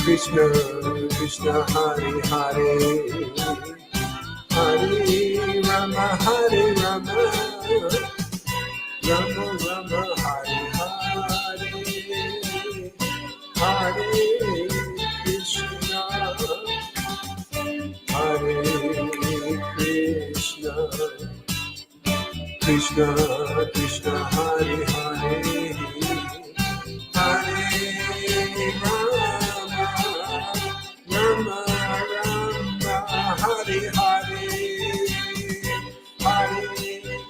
Krishna Krishna Hare Hare Hare Rama Hare Rama Rama Rama Hare Hare Hare Krishna Hare Krishna Krishna Krishna Hare Hare Hare Rama Rama Rama Hare Hare Hare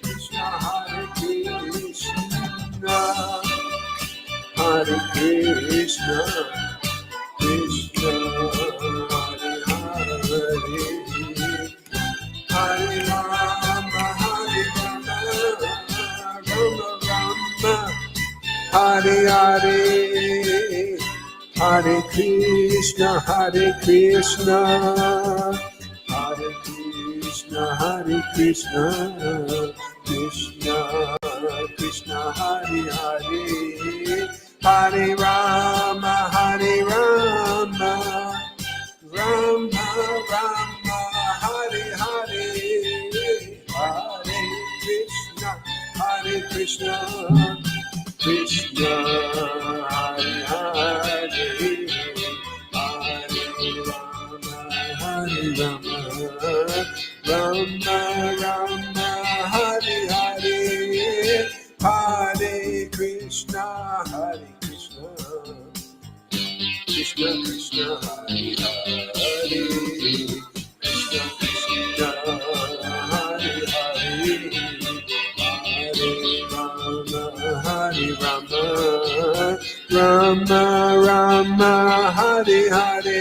Krishna Hare Krishna Krishna Hare Hare Hare Rama Hare Rama Rama Rama Hare Hare Hare Krishna Krishna Krishna Krishna Hare Hare Hare Rama Hare Rama Rama Rama Hare Hare Hare Krishna Krishna Hare Hare Hare Rama Rama Rama Hare Hare Hare Krishna Krishna Krishna Hare Hare Krishna Krishna Hare Hare Hare Rama Rama Rama Hare Hare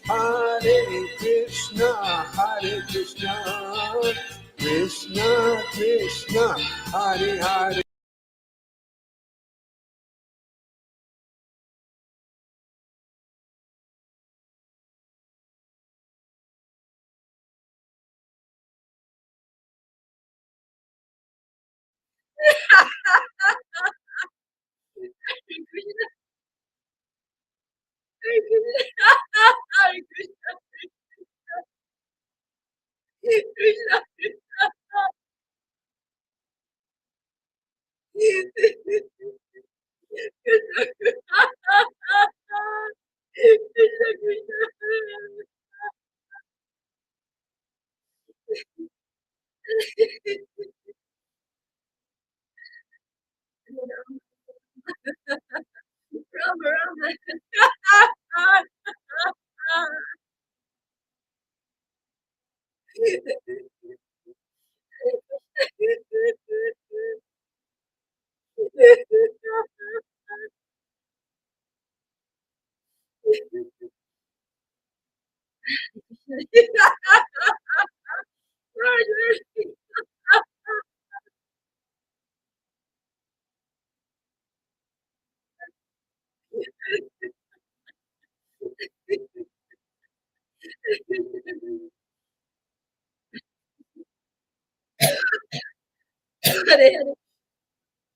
Hare Krishna Krishna Krishna Hare Hare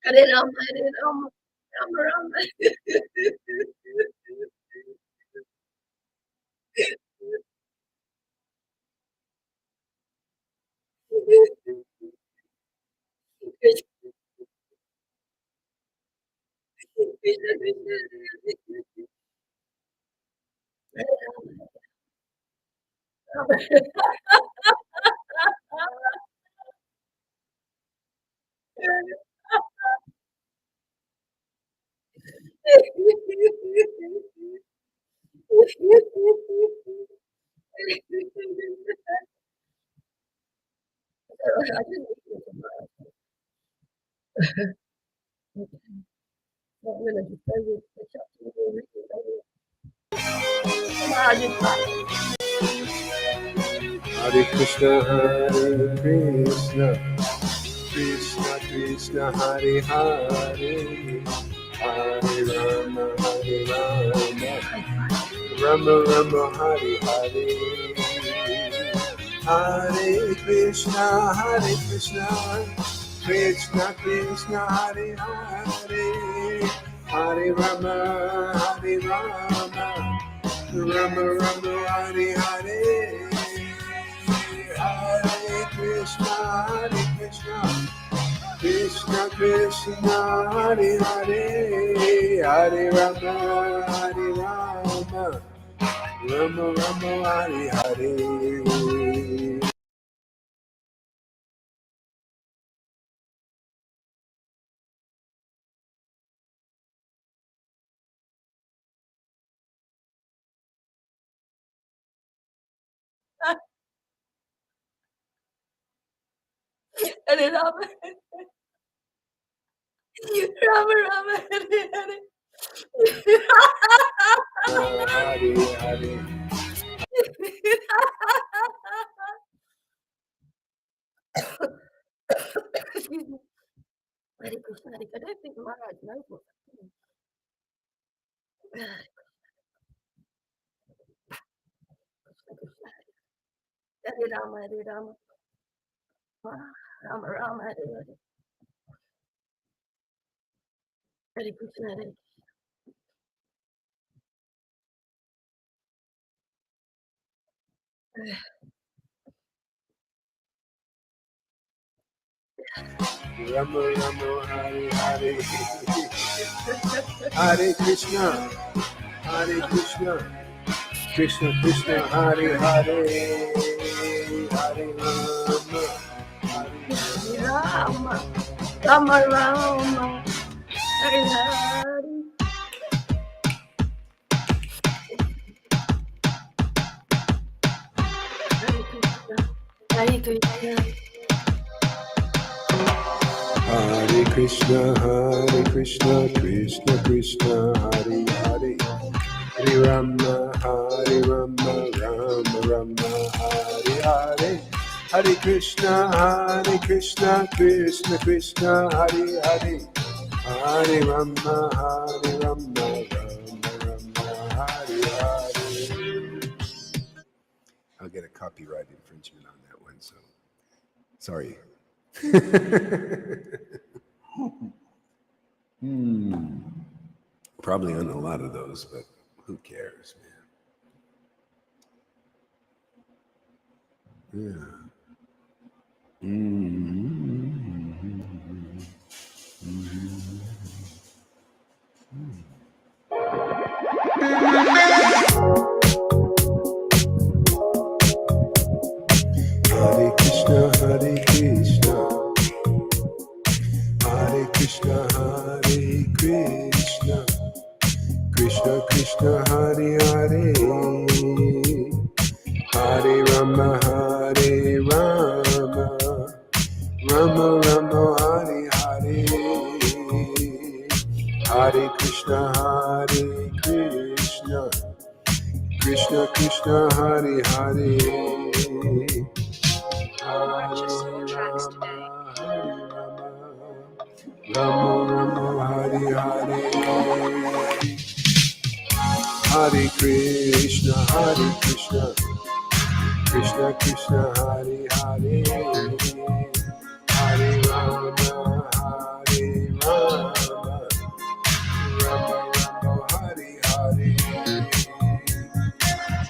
Hare Rama Rama Rama Hare Krishna Krishna Krishna, Hare Hare, Hare Rama, Rama Rama, Hare Hare, Hare Krishna, Krishna Krishna, Hare Hare, Hare Rama, Rama Rama, Hare Hare, Hare Krishna, Krishna Krishna, Hare Hare, Hare Rama, Rama Rama, Hare Hare. Hare Rama, Rama Rama, Hare Hare. Hare Hare. Excuse me. Hare Krishna, Hare Krishna. I think Maharaj knows what Hare Rama, Hare Rama, Rama Rama, Hare Hare. Hare Krishna, Hare Rama Rama, Hare Hare. Hare Krishna, Krishna Krishna, Hare Hare, Hare Rama, Rama, Rama Rama, Hare Hare. Hare Krishna, Hare Krishna. Hare Krishna, Krishna Krishna, Hare Hare, Hare Rama, Rama Rama, Hare Hare, Hare Krishna, Krishna Krishna, Hare Hare, Hare Rama, Rama Rama, Hare Hare. I'll get a copyright infringement on that one, so sorry. Probably on a lot of those, but who cares, man? Yeah. Hare Krishna, Hare Krishna, Hare Krishna, Krishna Krishna, Hare Hare, Hare Rama, Rama Rama, Hare Hare, Hare Krishna, Krishna Krishna, Hare Hare, Purchasing transcendental. Rama Rama, Hare Hare, Hare Krishna, Krishna Krishna, Hare Hare, Hare Rama, Rama Rama, Hare Hare,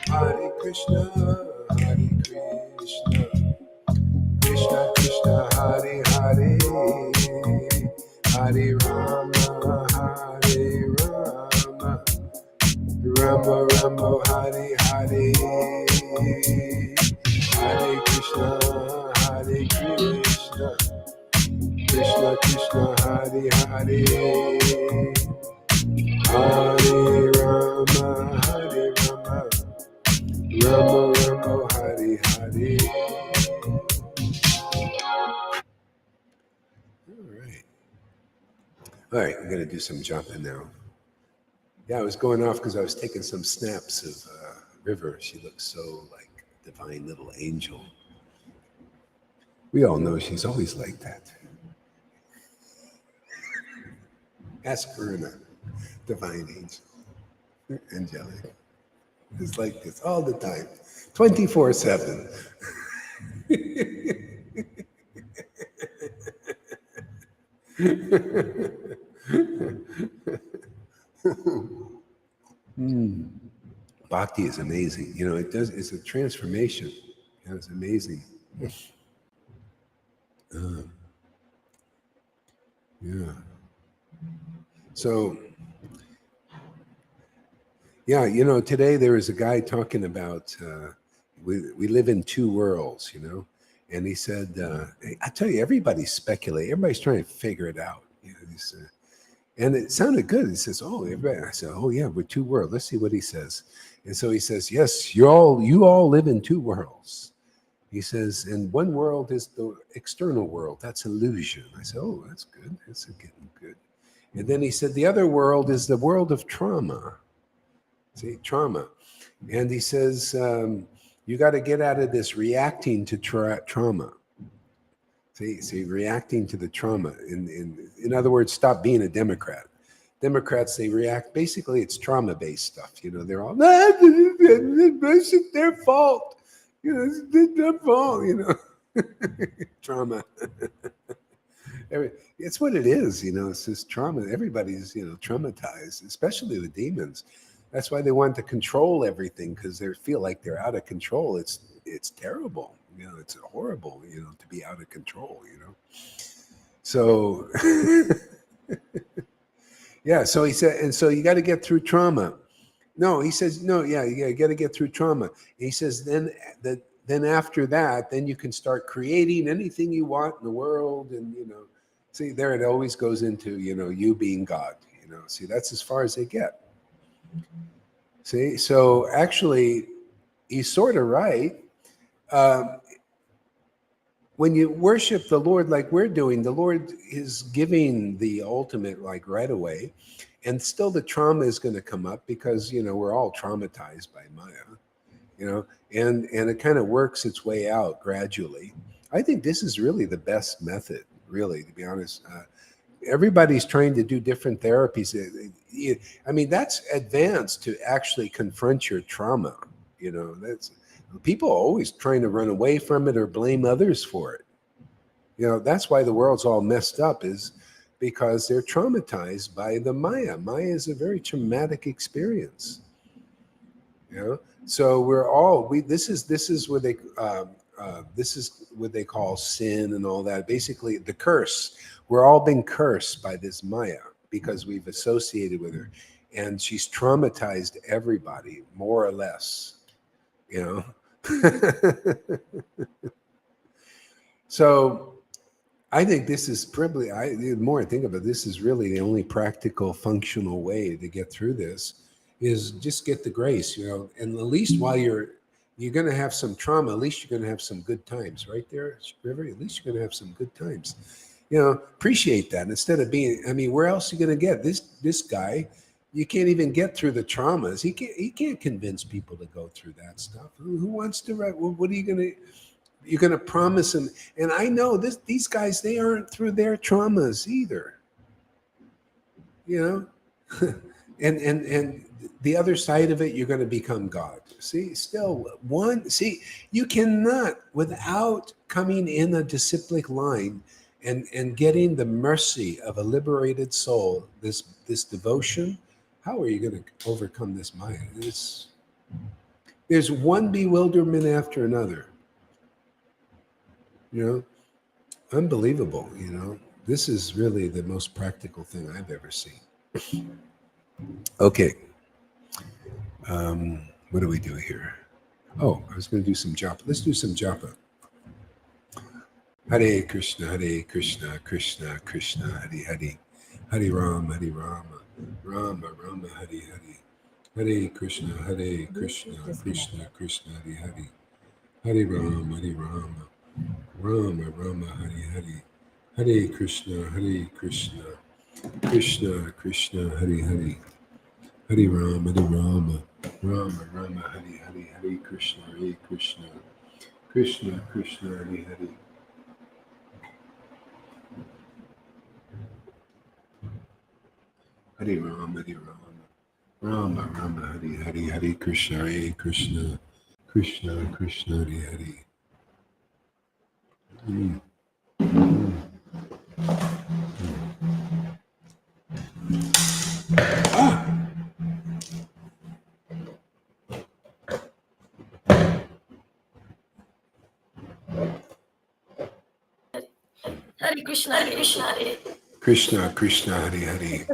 Hare Krishna, Krishna Krishna, Hare Hare, Hare Rama, Rama Rama, Hare Hare, Hare Krishna, Krishna Krishna, Hare Hare, Hare Rama, Rama Rama, Hare Hare. All right, I'm going to do some jumping now. Yeah, I was going off because I was taking some snaps of River. She looks so like a divine little angel. We all know she's always like that. Ask Karuna, divine angel, angelic. It's like this all the time, 24/7. Bhakti is amazing. You know, it's a transformation. You know, it's amazing. Yeah. So, yeah, you know, today there was a guy talking about we live in two worlds, you know, and he said, I tell you, everybody's speculating, everybody's trying to figure it out. You know, and it sounded good. He says, "Oh, everybody." I said, "Oh yeah, we're two worlds." Let's see what he says. And so he says, "Yes, you all live in two worlds." He says, "And one world is the external world. That's illusion." I said, "Oh, that's good. That's getting good." And then he said, "The other world is the world of trauma." See, trauma. And he says, you got to get out of this reacting to trauma. See, reacting to the trauma. In other words, stop being a Democrat. Democrats, they react. Basically, it's trauma-based stuff. You know, they're all, it's their fault. You know, it's their fault, you know. Trauma. It's what it is, you know. It's just trauma. Everybody's, you know, traumatized, especially the demons. That's why they want to control everything, because they feel like they're out of control. It's terrible, you know. It's horrible, you know, to be out of control, you know. So, yeah. So he said, and so you got to get through trauma. No, he says, no, yeah, you got to get through trauma. He says, then after that, then you can start creating anything you want in the world, and you know, see, there it always goes into, you know, you being God. You know, see, that's as far as they get. See, so actually, he's sort of right. Um, when you worship the Lord like we're doing, the Lord is giving the ultimate like right away, and still the trauma is going to come up because you know we're all traumatized by Maya, you know, and it kind of works its way out gradually. I think this is really the best method, really, to be honest. Everybody's trying to do different therapies. I mean, that's advanced to actually confront your trauma. You know, that's people are always trying to run away from it or blame others for it. You know, that's why the world's all messed up, is because they're traumatized by the Maya. Maya is a very traumatic experience. You know, so we're all we. This is what they this is what they call sin and all that. Basically, the curse. We're all been cursed by this Maya because we've associated with her, and she's traumatized everybody more or less. You know, so I think this is probably, the more I think of it, this is really the only practical, functional way to get through this is just get the grace, you know, and at least while you're going to have some trauma, at least you're going to have some good times right there, River. At least you're going to have some good times, you know, appreciate that instead of being, I mean, where else are you going to get this guy? You can't even get through the traumas. He can't convince people to go through that stuff. Who wants to write? What are you going to, you're going to promise them? And I know these guys, they aren't through their traumas either, you know. and the other side of it, you're going to become God. See, still one. See, you cannot, without coming in a disciplic line and getting the mercy of a liberated soul, this devotion. How are you going to overcome this Maya? There's one bewilderment after another. You know, unbelievable, you know. This is really the most practical thing I've ever seen. Okay. What do we do here? Oh, I was going to do some japa. Let's do some japa. Hare Krishna, Hare Krishna, Krishna Krishna, Hare Hare, Hare Rama, Rama Rama, Hare Hare, Hare Krishna, Krishna Krishna, Hare Hare, Hare Rama, Rama Rama, Hare Hare, Hare Krishna, Krishna Krishna, Hare Hare, Hare Rama, Rama Rama, Hare Hare, Hare Krishna, Krishna Krishna, Hare Hare. Hare Ram, Hare Ram. Rama, Rama, Hare Hare, Hare Krishna, Hare Krishna. Krishna, Krishna, Hare Hare. Mm. Ah! Hare Krishna, Hare Krishna, Krishna, Krishna, Hare Hare.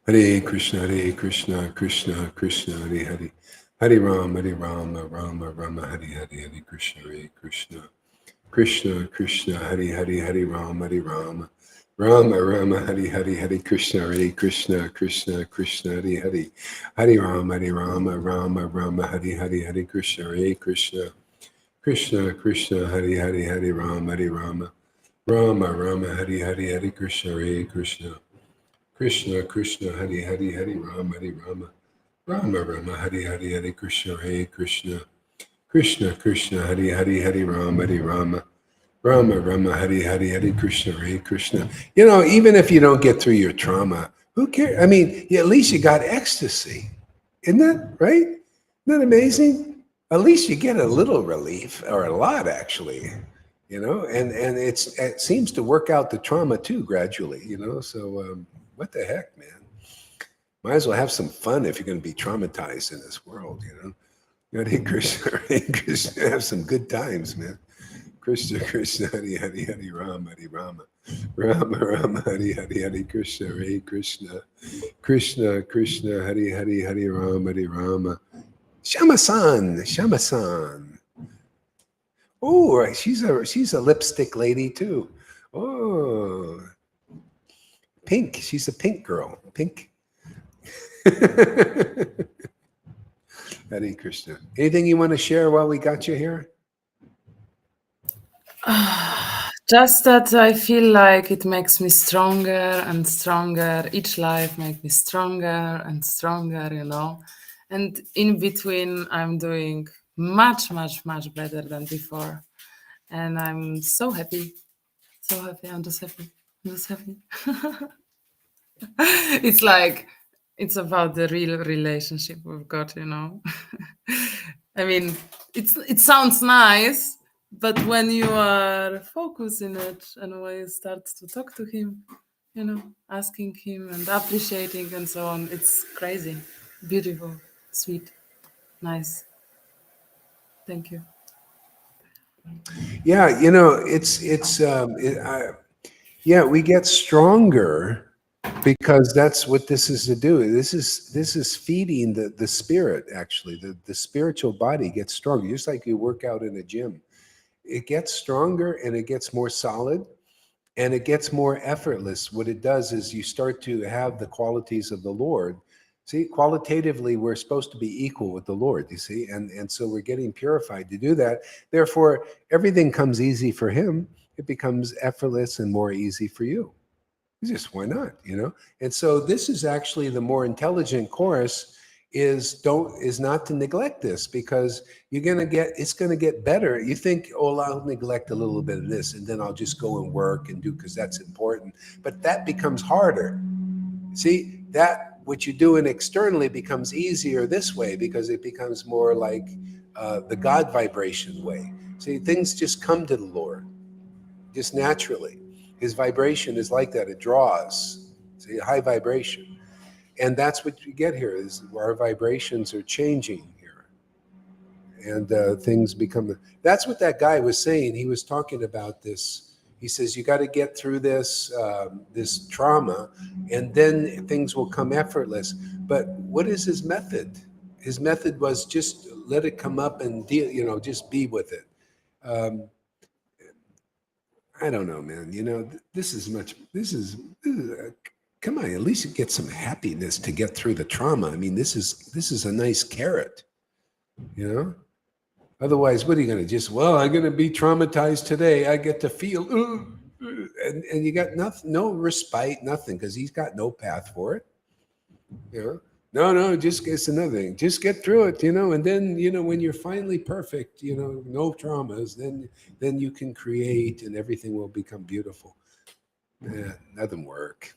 Hare Krishna, Hare Krishna, Hare Krishna, Krishna, Krishna, Hare Hare. Hare Rama, Rama, Rama, Hare Hare, Hare Krishna, Hare Krishna. Krishna, Krishna, Hare Hare, Hare Rama, Rama. Rama, Rama, Hare Hare, Hare Krishna, Hare Krishna, Krishna, Krishna, Hare Hare. Hare Rama, Rama, Rama, Hare Hare, Hare Krishna, Hare Krishna. Krishna, Krishna, Hare Hare, Hare Rama, Rama. Rama, Rama, Hare Hare, Hare Krishna, Hare Krishna. Krishna, Krishna, Hare Hare, Hare Rama, Rama. Rama, Rama, Hare Hare, Hare Krishna, Hare Krishna. Krishna, Krishna, Hare Hare, Hare Rama, Rama. Rama, Rama, Hare Hare, Hare Krishna, Hare Krishna. You know, even if you don't get through your trauma, who cares? I mean, at least you got ecstasy. Isn't that right? Isn't that amazing? At least you get a little relief, or a lot actually, you know, and it seems to work out the trauma too gradually, you know. So what the heck, man? Might as well have some fun if you're going to be traumatized in this world, you know. Hare Krishna, Hare Krishna, have some good times, man. Krishna, Krishna, Hare Hare, Hare Rama, Hare Rama. Rama, Rama, Hare Hare, Hare Krishna, Hare Krishna. Krishna, Krishna, Hare Hare, Hare Rama, Hare Rama. Shama-san, Shama-san. Oh, she's a lipstick lady too. Oh, pink. She's a pink girl. Pink. Hare Krishna. Anything you want to share while we got you here? Just that I feel like it makes me stronger and stronger. Each life makes me stronger and stronger, you know. And in between, I'm doing much, much, much better than before. And I'm so happy. So happy. I'm just happy. I'm just happy. It's like, it's about the real relationship we've got, you know. I mean, it sounds nice, but when you are focused in it and when you start to talk to him, you know, asking him and appreciating and so on, it's crazy, beautiful, sweet, nice. Thank you. Yeah, you know, yeah, we get stronger because that's what this is to do. This is feeding the spirit. Actually, the spiritual body gets stronger, just like you work out in a gym. It gets stronger and it gets more solid and it gets more effortless. What it does is you start to have the qualities of the Lord. See, qualitatively, we're supposed to be equal with the Lord, you see, and so we're getting purified to do that. Therefore, everything comes easy for him. It becomes effortless and more easy for you. Just why not, you know? And so this is actually the more intelligent course is not to neglect this, because it's gonna get better. You think, oh, I'll neglect a little bit of this and then I'll just go and work and do because that's important. But that becomes harder. See, that what you're doing externally becomes easier this way because it becomes more like the God vibration way. See, things just come to the Lord just naturally. His vibration is like that. It draws. See, high vibration. And that's what you get here is our vibrations are changing here. And things become, that's what that guy was saying. He was talking about this. He says, you got to get through this trauma and then things will come effortless. But what is his method? His method was just let it come up and deal, just be with it. I don't know, man. This is come on, at least you get some happiness to get through the trauma. I mean, this is a nice carrot, you know? Otherwise, what are you going to just, well, I'm going to be traumatized today. I get to feel, and you got nothing, no respite, nothing, because he's got no path for it, you know? No, just it's another thing. Just get through it, and then, when you're finally perfect, no traumas, then you can create and everything will become beautiful. Yeah, doesn't work.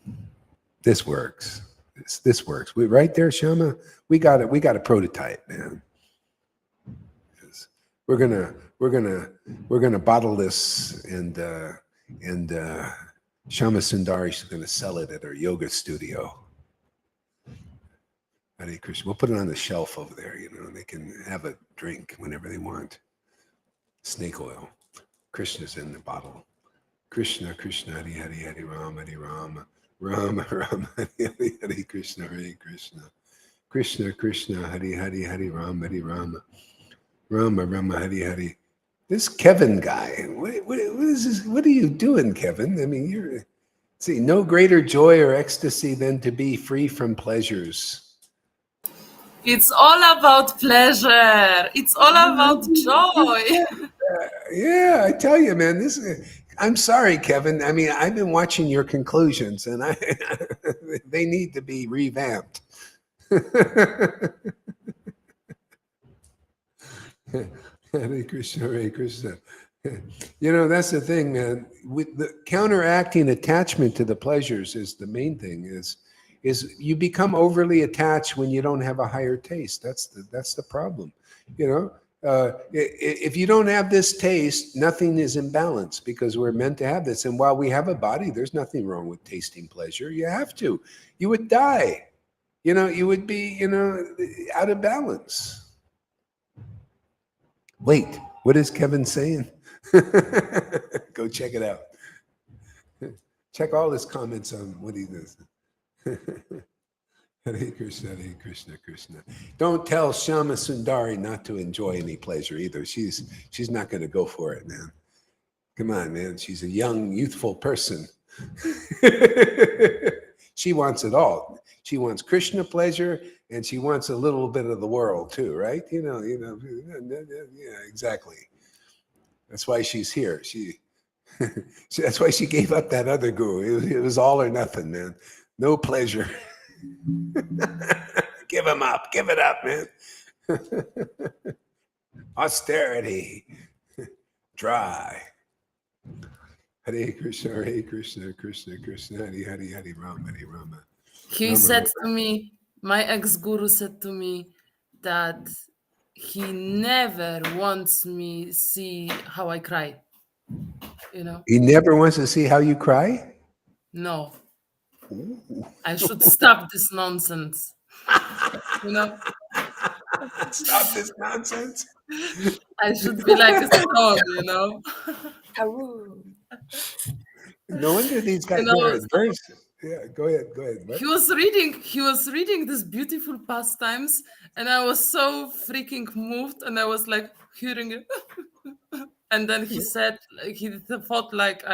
This works. This works. We right there, Shama. We got it. We got a prototype, man. We're gonna bottle this, and Shama Sundari is gonna sell it at her yoga studio. Hare Krishna. We'll put it on the shelf over there. You know, they can have a drink whenever they want. Snake oil. Krishna's in the bottle. Krishna, Krishna, Hare Hare, Hare Rama, Hare Rama, Rama, Rama, Hare Hare, Krishna, Hare Krishna, Krishna, Krishna, Hare Hare, Hare Rama, Hare Rama, Rama, Rama, Hare Hare. This Kevin guy, what is this? What are you doing, Kevin? I mean, you're see, no greater joy or ecstasy than to be free from pleasures. It's all about pleasure. It's all about joy. Yeah, I tell you, man. I'm sorry, Kevin. I mean, I've been watching your conclusions, and they need to be revamped. Hare Krishna, Hare Krishna. You know, that's the thing, man. With the counteracting attachment to the pleasures is the main thing. Is you become overly attached when you don't have a higher taste. That's the problem. You know, if you don't have this taste, nothing is in balance because we're meant to have this. And while we have a body, there's nothing wrong with tasting pleasure. You have to. You would die. You know, you would be, you know, out of balance. Wait, what is Kevin saying? Go check it out. Check all his comments on what he does. Hare Krishna, Hare Krishna, Krishna. Don't tell Shama Sundari not to enjoy any pleasure either. She's not going to go for it, man. Come on, man. She's a young, youthful person. She wants it all. She wants Krishna pleasure, and she wants a little bit of the world too, right? You know. Yeah, exactly. That's why she's here. That's why she gave up that other guru. It was all or nothing, man. No pleasure. Give him up. Give it up, man. Austerity. Dry. Hare Krishna, Hare Krishna, Krishna, Krishna, Hare Hare, Hare Rama, Hare Rama. He said to me, my ex-guru said to me that he never wants me see how I cry. You know? He never wants to see how you cry? No. Ooh. I should stop this nonsense. You know? Stop this nonsense. I should be like a stone, you know? No wonder these guys are adverse. Yeah, go ahead. What? He was reading these beautiful pastimes, and I was so freaking moved, and I was like hearing it. And then he said, like, he thought like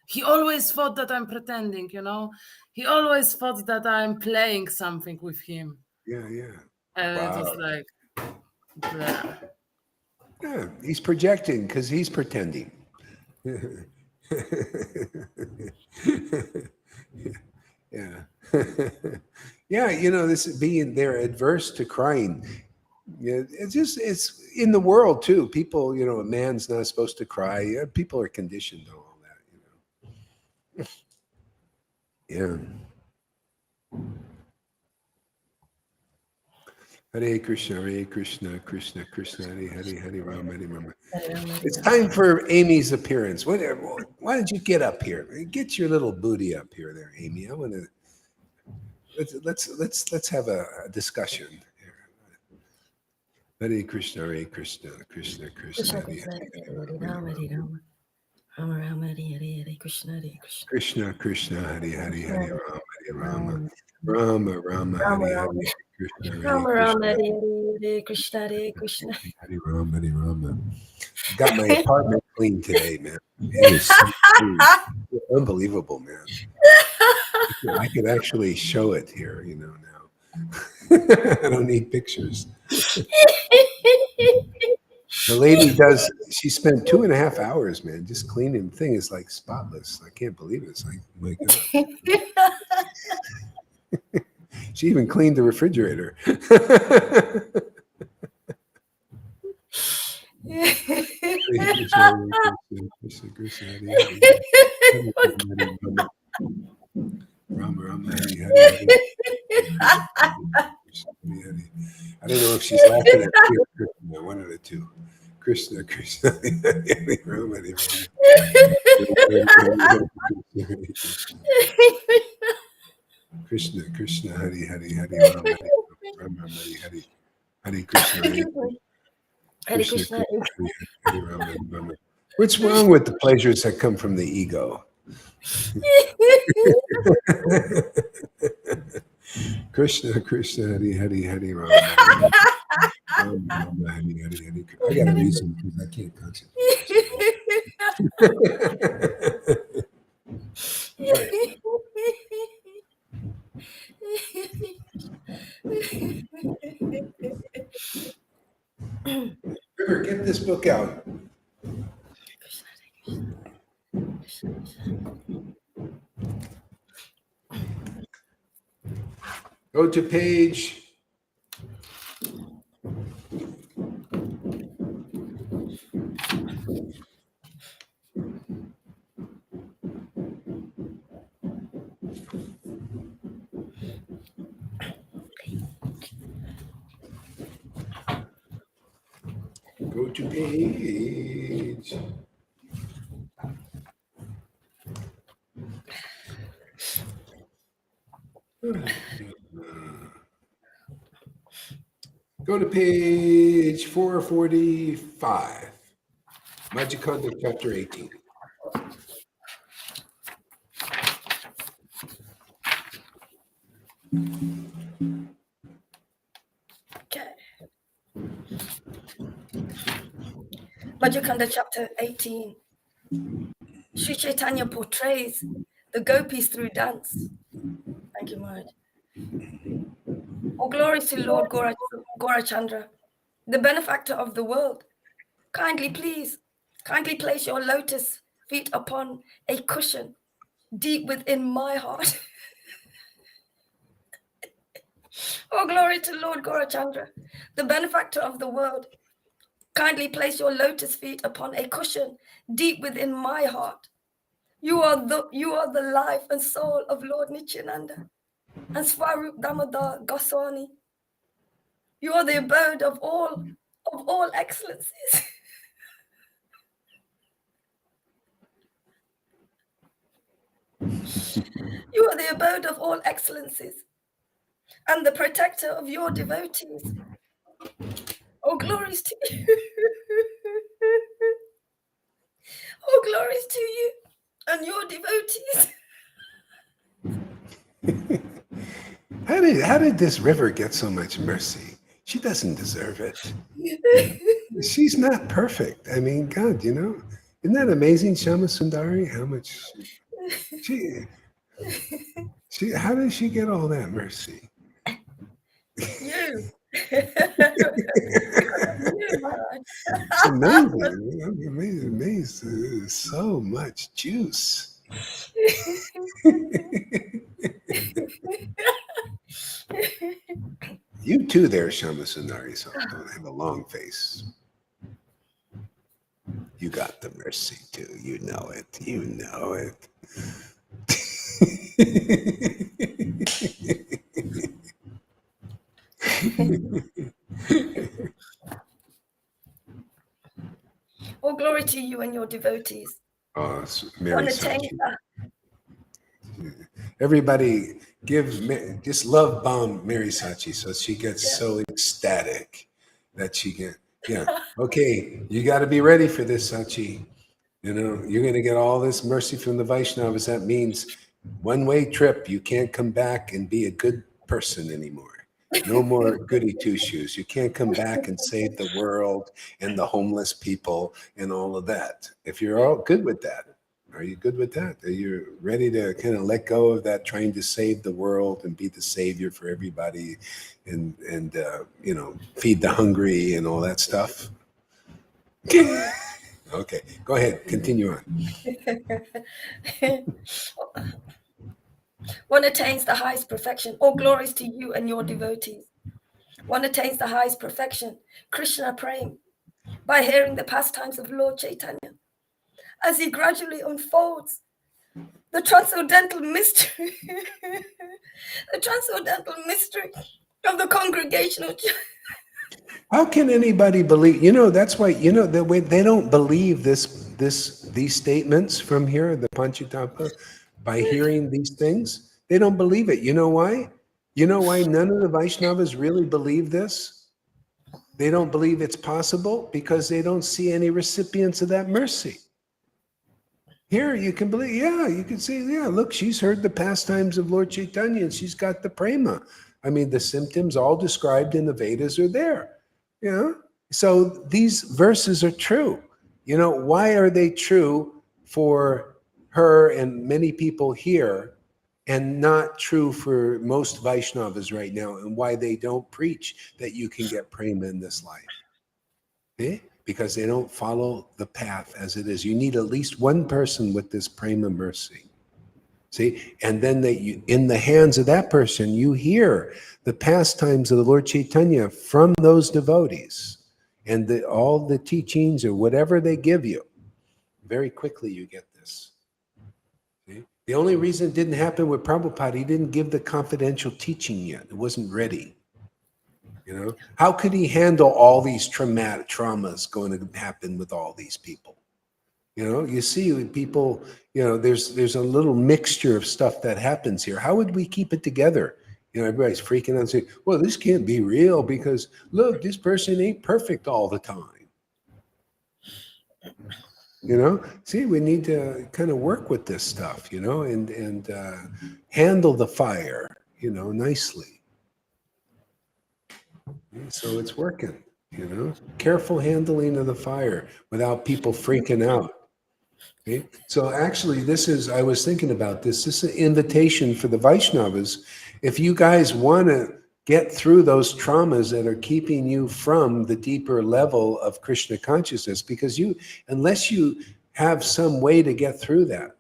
he always thought that I'm pretending, you know? He always thought that I'm playing something with him. Yeah. And wow. It was like, blah. Yeah, he's projecting because he's pretending. Yeah. Yeah, you know, this being they're adverse to crying. Yeah, it's in the world too. People, you know, a man's not supposed to cry. Yeah, people are conditioned on all that, you know. Yeah. Hare Krishna, Krishna, Krishna, Hare Hare, Hare Rama, Hare Rama. It's time for Amy's appearance. Why don't you get up here? Get your little booty up here, there, Amy. I want to. Let's have a discussion here. Hare Krishna, Krishna, Krishna, Krishna, Hare Rama, Rama, Hare Hare, Krishna, Hare Krishna. Krishna, Krishna, Hare Hare, Hare Rama, Hare Rama, Rama, Rama, Hare Hare. Rama, Rama, Hare Krishna, Hare Krishna. Hare Rama, Hare Rama. Got my apartment clean today, man. It is so clean. Unbelievable, man. I could actually show it here, you know, now. I don't need pictures. The lady she spent 2.5 hours, man, just cleaning. The thing is like spotless. I can't believe it. It's like, oh my God. She even cleaned the refrigerator. Rama Rama Hari Hari Hari. I don't know if she's laughing at me or Krishna, one of the two. Krishna, Krishna, Hari Rama, Hari Rama. Krishna, Krishna, Hari Hari Hari Rama, Hari Rama, Hari Hari Hari Krishna, Hari Hare Krishna, Krishna. Hari Rama, Hari Rama. What's wrong with the pleasures that come from the ego? Krishna, Krishna, Hari Hari Hari Rama, Rama, Rama, Hari Hari Hari. I got a reason because I can't concentrate. River, get this book out. Go to page. Go to page. Go to page 445. Majjhikanda chapter 18. Okay. Majjhikanda chapter 18. Sri Caitanya portrays the gopis through dance. Thank you, Maharaj. All glory to Lord Gaurachandra, the benefactor of the world. Kindly place your lotus feet upon a cushion deep within my heart. All glory to Lord Gaurachandra, the benefactor of the world. Kindly place your lotus feet upon a cushion deep within my heart. You are the life and soul of Lord Nityananda and Swarup Damodar Goswami. You are the abode of all excellencies. You are the abode of all excellencies and the protector of your devotees. Oh, glories to you. Oh, glories to you and your devotees. How did this river get so much mercy? She doesn't deserve it. She's not perfect. I mean, God, isn't that amazing, Shama Sundari? How much how did she get all that mercy? You. It's amazing. I'm amazed. There's so much juice. You too there, Shama Sundari, so don't have a long face. You got the mercy too. You know it. You know it. All glory to you and your devotees. Oh, Mary Sachi. Everybody just love bomb Mary Sachi so she gets so ecstatic that she can. Yeah. Okay. You got to be ready for this, Sachi. You're going to get all this mercy from the Vaishnavas. That means one-way trip. You can't come back and be a good person anymore. No more goody two-shoes. You can't come back and save the world and the homeless people and all of that. If you're all good with that, are you good with that? Are you ready to kind of let go of that, trying to save the world and be the savior for everybody and feed the hungry and all that stuff? Okay, go ahead. Continue on. One attains the highest perfection. All glories to you and your devotees. One attains the highest perfection, Krishna Prem, by hearing the pastimes of Lord Caitanya as he gradually unfolds the transcendental mystery, the transcendental mystery of the congregational church. How can anybody believe? That's why, the way they don't believe these statements from here, the Panchatattva, by hearing these things. They don't believe it. You know why? You know why none of the Vaishnavas really believe this? They don't believe it's possible because they don't see any recipients of that mercy. Here you can believe, you can see, look, she's heard the pastimes of Lord Caitanya and she's got the prema. I mean, the symptoms all described in the Vedas are there. So these verses are true. Why are they true for her and many people here and not true for most Vaishnavas right now, and why they don't preach that you can get prema in this life? Okay? Because they don't follow the path as it is. You need at least one person with this prema mercy. See, and then in the hands of that person, you hear the pastimes of the Lord Caitanya from those devotees, and all the teachings or whatever they give you. Very quickly, you get this. See? The only reason it didn't happen with Prabhupada, he didn't give the confidential teaching yet. It wasn't ready. How could he handle all these traumas going to happen with all these people? You see with people, there's a little mixture of stuff that happens here. How would we keep it together? Everybody's freaking out and saying, well, this can't be real because look, this person ain't perfect all the time. See, we need to kind of work with this stuff, and handle the fire, nicely. So it's working, careful handling of the fire without people freaking out. Okay? So actually, I was thinking about this. This is an invitation for the Vaishnavas. If you guys want to get through those traumas that are keeping you from the deeper level of Krishna consciousness, because unless you have some way to get through that,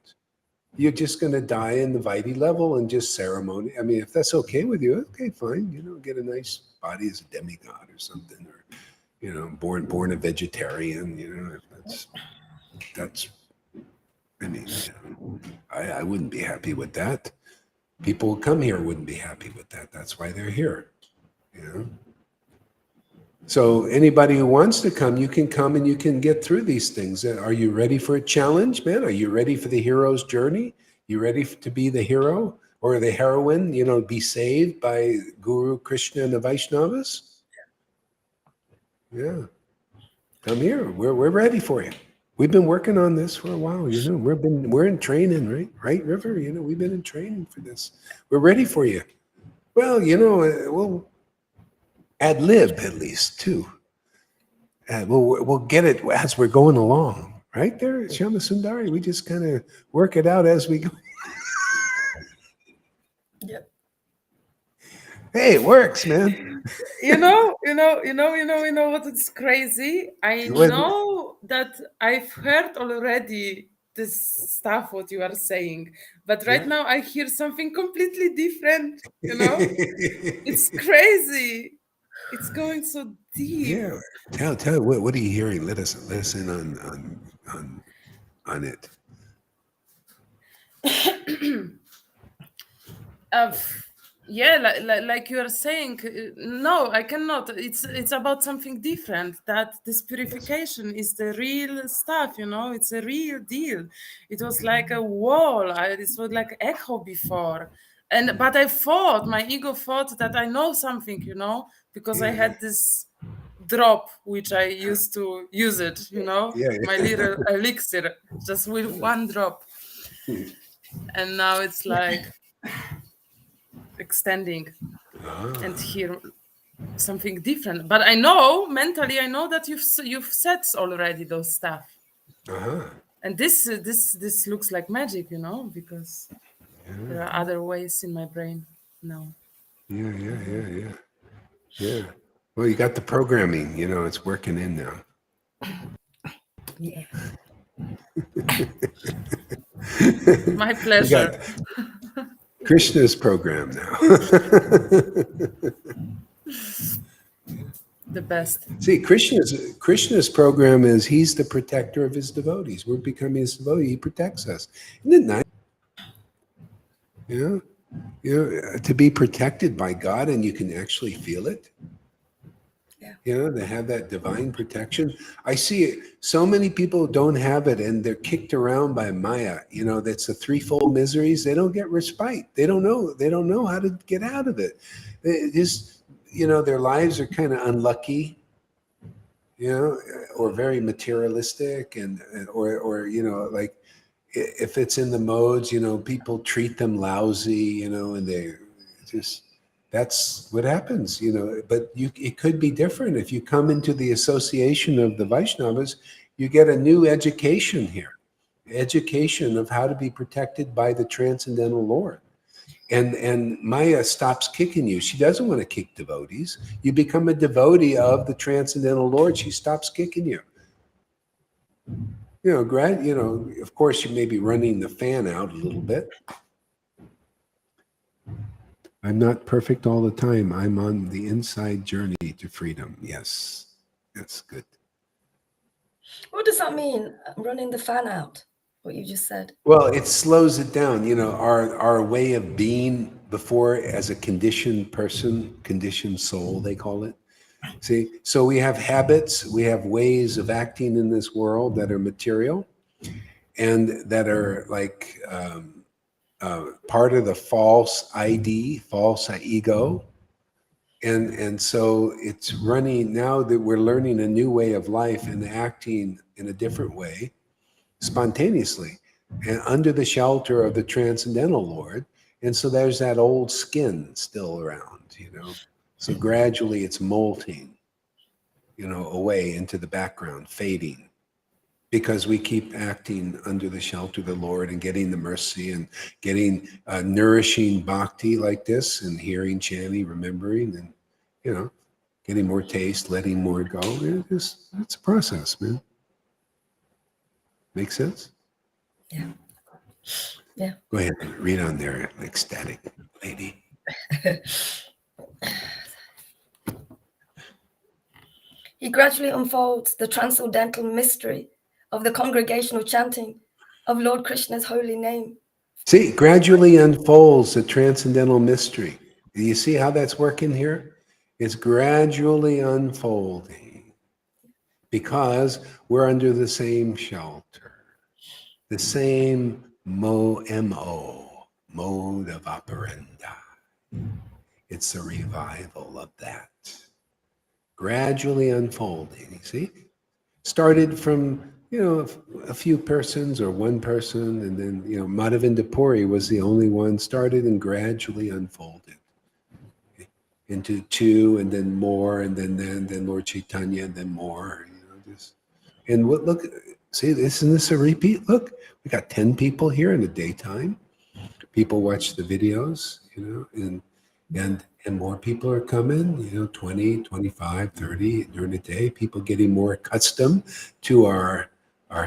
you're just going to die in the Vaidhi level and just ceremony. I mean, if that's okay with you, okay, fine. Get a nice body as a demigod or something, or born a vegetarian. That's. I mean, I wouldn't be happy with that. People who come here wouldn't be happy with that. That's why they're here. So anybody who wants to come, you can come and you can get through these things. Are you ready for a challenge, man? Are you ready for the hero's journey? You ready to be the hero or the heroine, be saved by Guru, Krishna, and the Vaishnavas? Yeah. Come here. We're ready for you. We've been working on this for a while, we're in training, right, River? We've been in training for this. We're ready for you. Well, we'll ad lib at least too. We'll get it as we're going along, right there, Shama Sundari. We just kind of work it out as we go. Yep. Hey, it works, man. You know what is crazy? I know that I've heard already this stuff, what you are saying, but right now I hear something completely different, It's crazy. It's going so deep. Yeah. Tell what are you hearing? Let us in on it. Like you are saying, no, I cannot. It's about something different. That this purification is the real stuff, It's a real deal. It was like a wall. It was like echo before, but my ego thought that I know something, because I had this drop which I used to use it, my little elixir, just with one drop, and now it's like extending and hear something different. But I know mentally, that you've said already those stuff, and this looks like magic, because there are other ways in my brain now. Yeah. Well, you got the programming, it's working in now. Yeah. My pleasure. Krishna's program now. The best. See, Krishna's program is he's the protector of his devotees. We're becoming his devotee. He protects us. Isn't it nice? You know, to be protected by God, and you can actually feel it. Yeah. You know, they have that divine protection. I see it. So many people don't have it, and they're kicked around by Maya. You know, that's the threefold miseries. They don't get respite. They don't know. They don't know how to get out of it. They just, you know, their lives are kind of unlucky. You know, or very materialistic, and or you know, like if it's in the modes, you know, people treat them lousy. You know, and they just. That's what happens, you know. But it could be different if you come into the association of the Vaishnavas. You get a new education here, education of how to be protected by the transcendental Lord. And Maya stops kicking you. She doesn't want to kick devotees. You become a devotee of the transcendental Lord. She stops kicking you. You know, of course, you may be running the fan out a little bit. I'm not perfect all the time. I'm on the inside journey to freedom. Yes, that's good. What does that mean, running the fan out? What you just said. Well, it slows it down. You know, our way of being before as a conditioned person, conditioned soul, they call it. See, so we have habits, we have ways of acting in this world that are material and that are like part of the false ID, false ego. And so it's running now that we're learning a new way of life and acting in a different way spontaneously and under the shelter of the transcendental Lord. And so there's that old skin still around, you know. So gradually it's molting, you know, away into the background, fading, because we keep acting under the shelter of the Lord and getting the mercy and getting nourishing bhakti like this and hearing, chanting, remembering, and, you know, getting more taste, letting more go. It's a process, man. Make sense? Yeah. Yeah. Go ahead and read on there, ecstatic lady. He gradually unfolds the transcendental mystery of the congregational chanting of Lord Krishna's holy name. See, gradually unfolds the transcendental mystery. Do you see how that's working here? It's gradually unfolding because we're under the same shelter, the same MO, mode of operandi. It's a revival of that. Gradually unfolding, you see? Started from, you know, a few persons or one person, and then, you know, Madhavinda Puri was the only one, started and gradually unfolded into two, and then more, and then Lord Caitanya, and then more, you know, just, and what, look, see, isn't this a repeat? Look, we got 10 people here in the daytime. People watch the videos, you know, and more people are coming, you know, 20, 25, 30 during the day. People getting more accustomed to our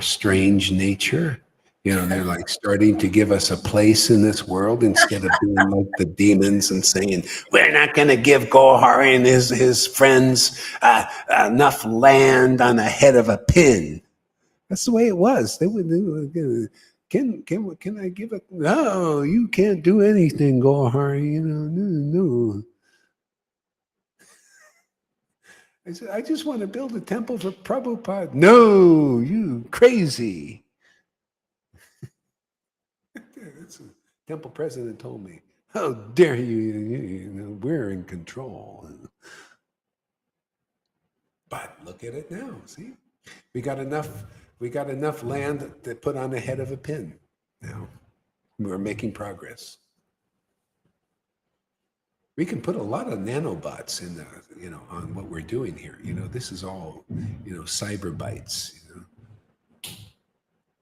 strange nature. You know, they're like starting to give us a place in this world instead of being like the demons and saying, we're not going to give Gohari and his friends enough land on the head of a pin. That's the way it was. They would can I give it? No, you can't do anything, Gohari. You know, no. I said, I just want to build a temple for Prabhupada. No, you crazy. That's what the temple president told me. How dare you? You know, we're in control. But look at it now. See, we got enough land to put on the head of a pin. Now we're making progress. We can put a lot of nanobots in the, you know, on what we're doing here. You know, this is all, you know, cyber bytes, you know,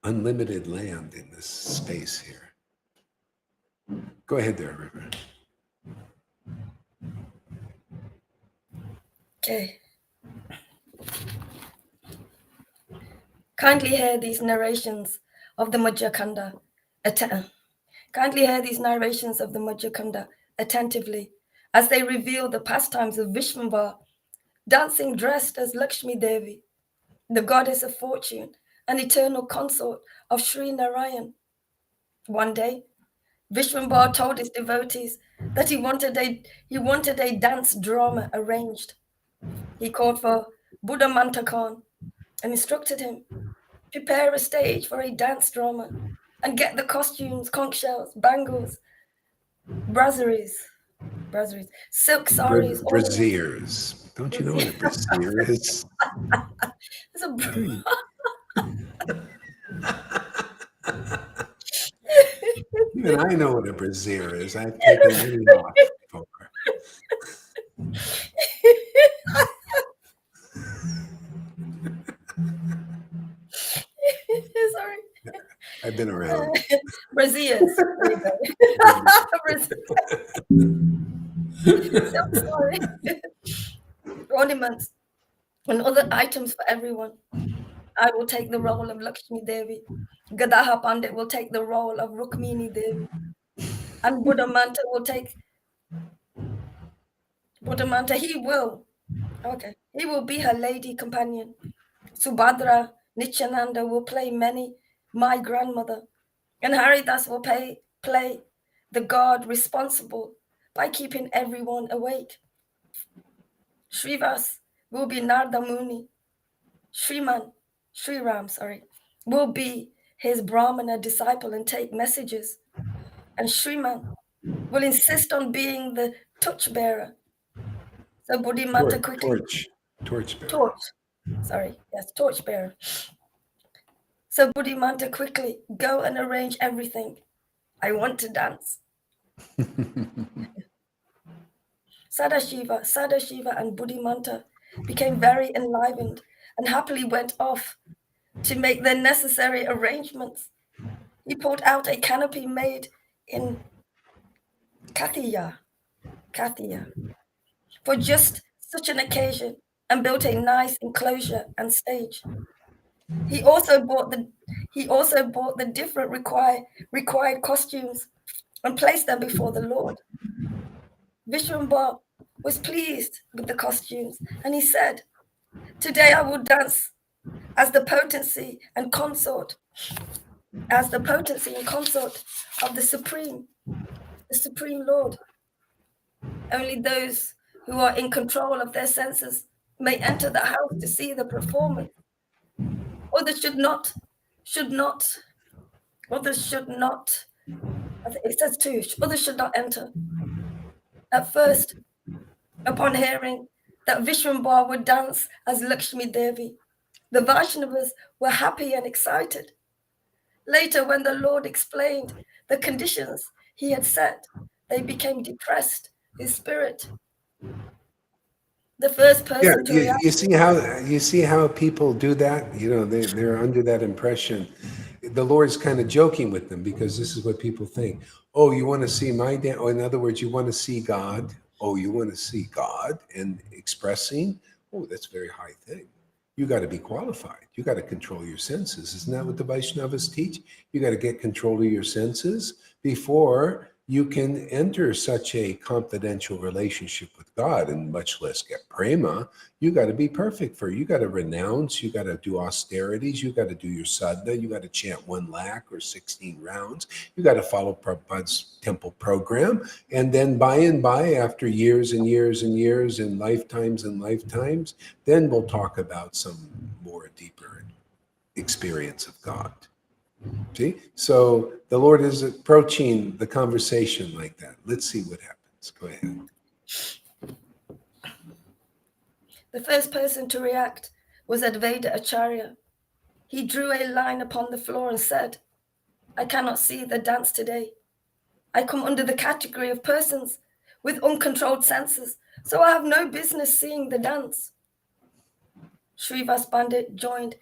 unlimited land in this space here. Go ahead there, Reverend. Okay. Kindly hear these narrations of the Madhya Kanda. Kindly hear these narrations of the Madhya Kanda attentively as they reveal the pastimes of Vishwambar, dancing dressed as Lakshmi Devi, the goddess of fortune and eternal consort of Sri Narayan. One day, Vishwambara told his devotees that he wanted a dance drama arranged. He called for Buddha Mantakan and instructed him, prepare a stage for a dance drama and get the costumes, conch shells, bangles, brasseries, silk saris, ornaments. Braziers. Don't you know what a brazier is? It's a Even I know what a brazier is. I've taken many off before. Sorry. I've been around. Braziers. There you go. Silk sari, ornaments, and other items for everyone. I will take the role of Lakshmi Devi. Gadaha Pandit will take the role of Rukmini Devi. And Buddha Manta he will be her lady companion. Subhadra Nityananda will play my grandmother. And Haridas will play the god responsible by keeping everyone awake. Srivas will be Narda Muni. Sriram, will be his Brahmana disciple and take messages. And Sriman will insist on being the torch bearer. So Buddhimanta quickly... Torch bearer. Torch bearer. So Buddhimanta quickly, go and arrange everything. I want to dance. Sadashiva and Buddhimanta became very enlivened and happily went off to make the necessary arrangements. He pulled out a canopy made in Kathia for just such an occasion and built a nice enclosure and stage. He also bought the different required costumes and placed them before the Lord. Vishwambara was pleased with the costumes, and he said, today I will dance as the potency and consort of the Supreme Lord. Only those who are in control of their senses may enter the house to see the performance. Others should not, it says too, others should not enter. At first, upon hearing that Vishwambara would dance as Lakshmi Devi, the Vaishnavas were happy and excited. Later, when the Lord explained the conditions he had set, they became depressed in spirit. The first person to react. You see how people do that? You know, they're under that impression. The Lord's kind of joking with them because this is what people think. Oh, you want to see my dance? Or in other words, you want to see God. Oh, you want to see God and expressing? Oh, that's a very high thing. You got to be qualified. You got to control your senses. Isn't that what the Vaishnavas teach? You got to get control of your senses before you can enter such a confidential relationship with God, and much less get prema. You got to be perfect for it. You got to renounce. You got to do austerities. You got to do your sadhana. You got to chant 1 lakh or 16 rounds. You got to follow Prabhupada's temple program. And then by and by, after years and years and years and lifetimes, then we'll talk about some more deeper experience of God. See? So the Lord is approaching the conversation like that. Let's see what happens. Go ahead. The first person to react was Advaita Acharya. He drew a line upon the floor and said, I cannot see the dance today. I come under the category of persons with uncontrolled senses, so I have no business seeing the dance. Srivas Pandit joined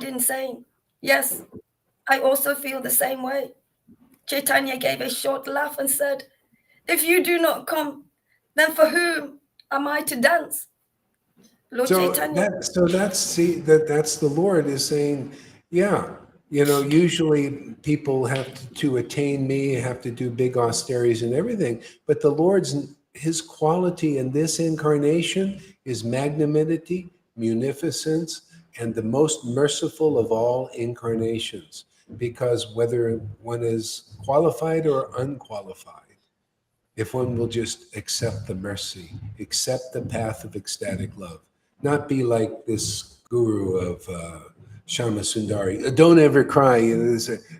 in saying, yes, I also feel the same way. Caitanya gave a short laugh and said, if you do not come, then for whom am I to dance? Lord Caitanya. That's the Lord is saying, yeah, you know, usually people have to attain me, have to do big austerities and everything, but the Lord's, his quality in this incarnation is magnanimity, munificence, and the most merciful of all incarnations. because whether one is qualified or unqualified, if one will just accept the mercy, accept the path of ecstatic love, not be like this guru of Shama Sundari. Don't ever cry.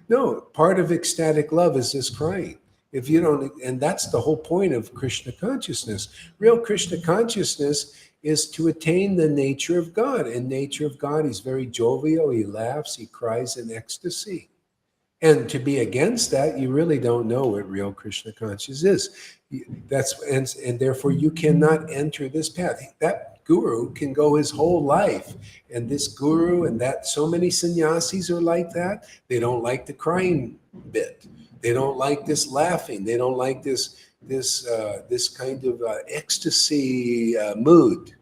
No, part of ecstatic love is this crying. If you don't, and that's the whole point of Krishna consciousness. Real Krishna consciousness is to attain the nature of God. And nature of God, he's very jovial, he laughs, he cries in ecstasy. And to be against that, you really don't know what real Krishna consciousness is. That's and therefore you cannot enter this path. That guru can go his whole life, and this guru and that so many sannyasis are like that. They don't like the crying bit. They don't like this laughing. They don't like this kind of ecstasy mood.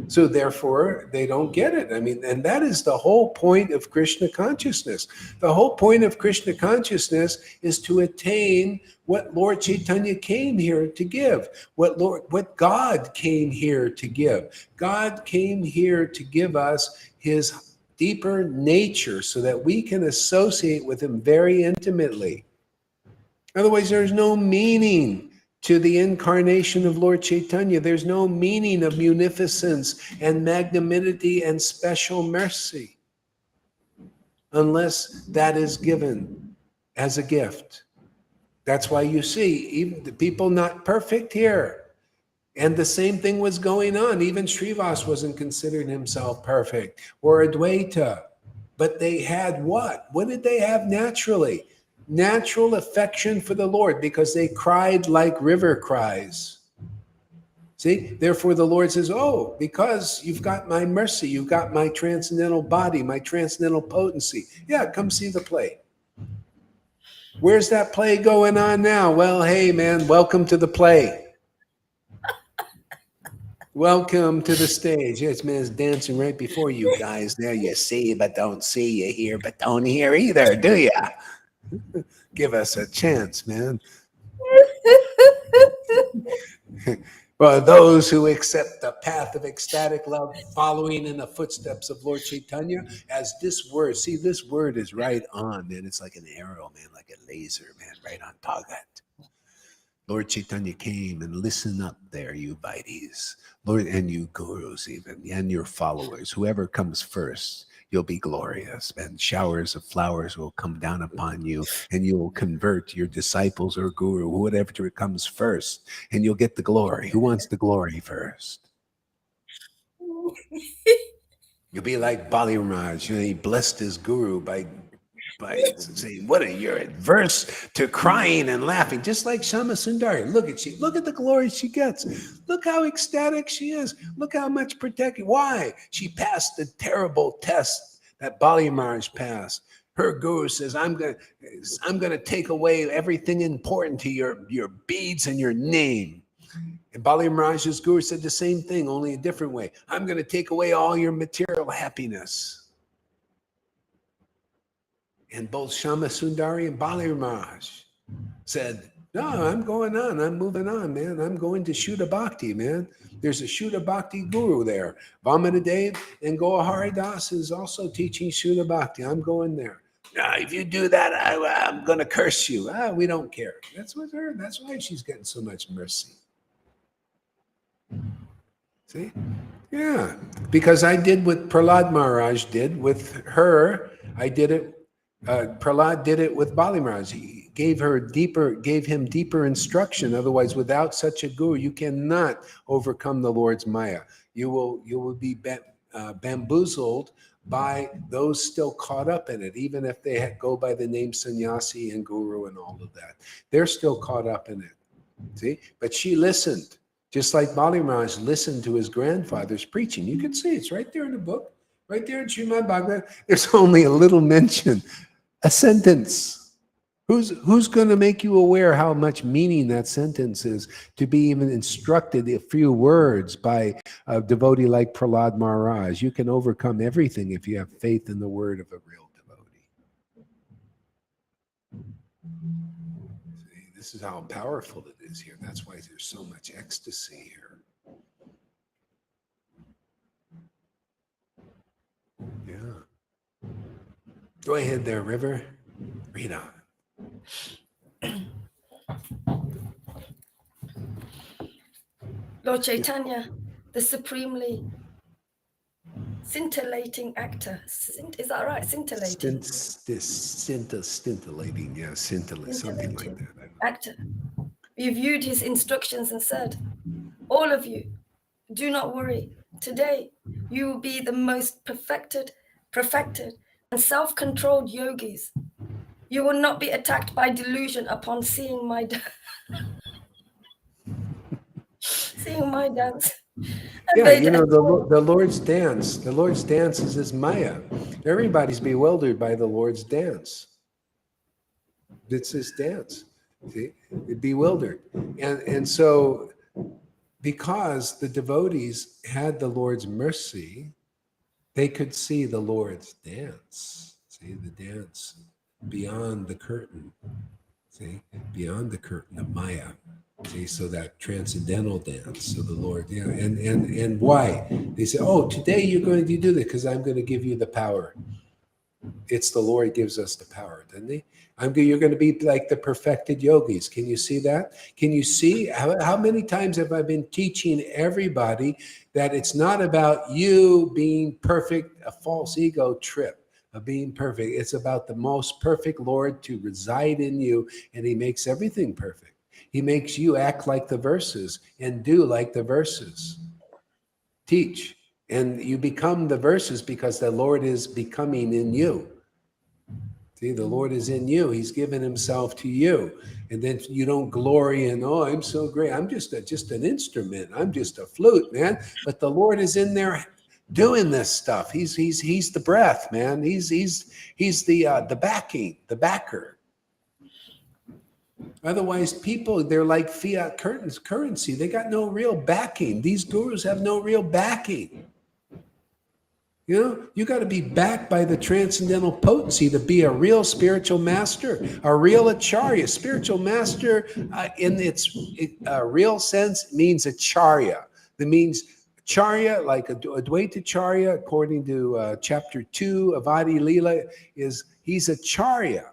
So therefore, they don't get it. I mean, and that is the whole point of Krishna consciousness. The whole point of Krishna consciousness is to attain what Lord Caitanya came here to give, what God came here to give. God came here to give us his deeper nature so that we can associate with him very intimately. Otherwise, there's no meaning to the incarnation of Lord Caitanya. There's no meaning of munificence and magnanimity and special mercy unless that is given as a gift. That's why you see even the people not perfect here. And the same thing was going on. Even Srivas wasn't considering himself perfect, or Advaita. But they had what? What did they have naturally? Natural affection for the Lord, because they cried like river cries. See, therefore the Lord says, oh, because you've got my mercy, you've got my transcendental body, my transcendental potency. Yeah, come see the play. Where's that play going on now? Well, hey, man, welcome to the play. Welcome to the stage. Yes, man's dancing right before you guys. There you see, but don't see. You hear, but don't hear either, do you? Give us a chance, man. For those who accept the path of ecstatic love, following in the footsteps of Lord Caitanya, as this word, see, this word is right on, man. It's like an arrow, man, like a laser, man, right on target. Lord Caitanya came, and listen up there, you Vaidis, Lord, and you gurus even, and your followers, whoever comes first, you'll be glorious, and showers of flowers will come down upon you, and you will convert your disciples or guru, whatever comes first, and you'll get the glory. Who wants the glory first? You'll be like Bali Maharaj. He blessed his guru by saying, what are you adverse to crying and laughing, just like Shama Sundari. Look at the glory she gets. Look how ecstatic she is. Look how much protected. Why? She passed the terrible test that Bali Maharaj passed. Her guru says, I'm gonna take away everything important to your beads and your name. And Bali Maharaj's guru said the same thing, only a different way. I'm gonna take away all your material happiness. And both Shama Sundari and Bali Maharaj said, no, I'm going on. I'm moving on, man. I'm going to Shuddha Bhakti, man. There's a Shuddha Bhakti guru there. Vamanadev and Gohari Das is also teaching Shuddha Bhakti. I'm going there. No, if you do that, I'm going to curse you. We don't care. That's with her. That's why she's getting so much mercy. See? Yeah. Because I did what Prahlad Maharaj did with her. I did it. Prahlad did it with Bali Maharaj. He gave him deeper instruction. Otherwise, without such a guru, you cannot overcome the Lord's Maya. You will be bamboozled by those still caught up in it, even if they go by the name sannyasi and guru and all of that. They're still caught up in it. See? But she listened, just like Bali Maharaj listened to his grandfather's preaching. You can see it's right there in the book, right there in Srimad Bhagavatam. There's only a little mention. A sentence. Who's going to make you aware how much meaning that sentence is, to be even instructed a few words by a devotee like Prahlad Maharaj? You can overcome everything if you have faith in the word of a real devotee. See, this is how powerful it is here. That's why there's so much ecstasy here. Yeah. Go ahead there, River. Read on. Lord Caitanya, the supremely scintillating actor. Is that right? Scintillating. Scintillating, yeah, scintillating, something like Scintillating that. actor. You viewed his instructions and said, all of you, do not worry. Today, you will be the most perfected, and self-controlled yogis. You will not be attacked by delusion upon seeing my seeing my dance. And Yeah, you know, enjoy. the Lord's dance is this Maya. Everybody's bewildered by the Lord's dance. It's this dance. See, bewildered. And so because the devotees had the Lord's mercy, they could see the Lord's dance. See, the dance beyond the curtain. See, beyond the curtain of Maya. See, so that transcendental dance. So the Lord, yeah, and why? They say, oh, today you're going to do this because I'm going to give you the power. It's the Lord gives us the power, doesn't he? You're going to be like the perfected yogis. Can you see that? Can you see how many times have I been teaching everybody that it's not about you being perfect, a false ego trip of being perfect. It's about the most perfect Lord to reside in you, and he makes everything perfect. He makes you act like the verses and do like the verses. Teach. And you become the verses because the Lord is becoming in you. See, the Lord is in you. He's given himself to you. And then you don't glory in, oh, I'm so great. I'm just an instrument. I'm just a flute, man. But the Lord is in there doing this stuff. He's the breath, man. He's the backing, the backer. Otherwise, people, they're like fiat currency. They got no real backing. These gurus have no real backing. You know, you got to be backed by the transcendental potency to be a real spiritual master, a real acharya. Spiritual master, in its real sense, means acharya. That means acharya, like a Advaita acharya, according to chapter 2 of Adi Leela, he's acharya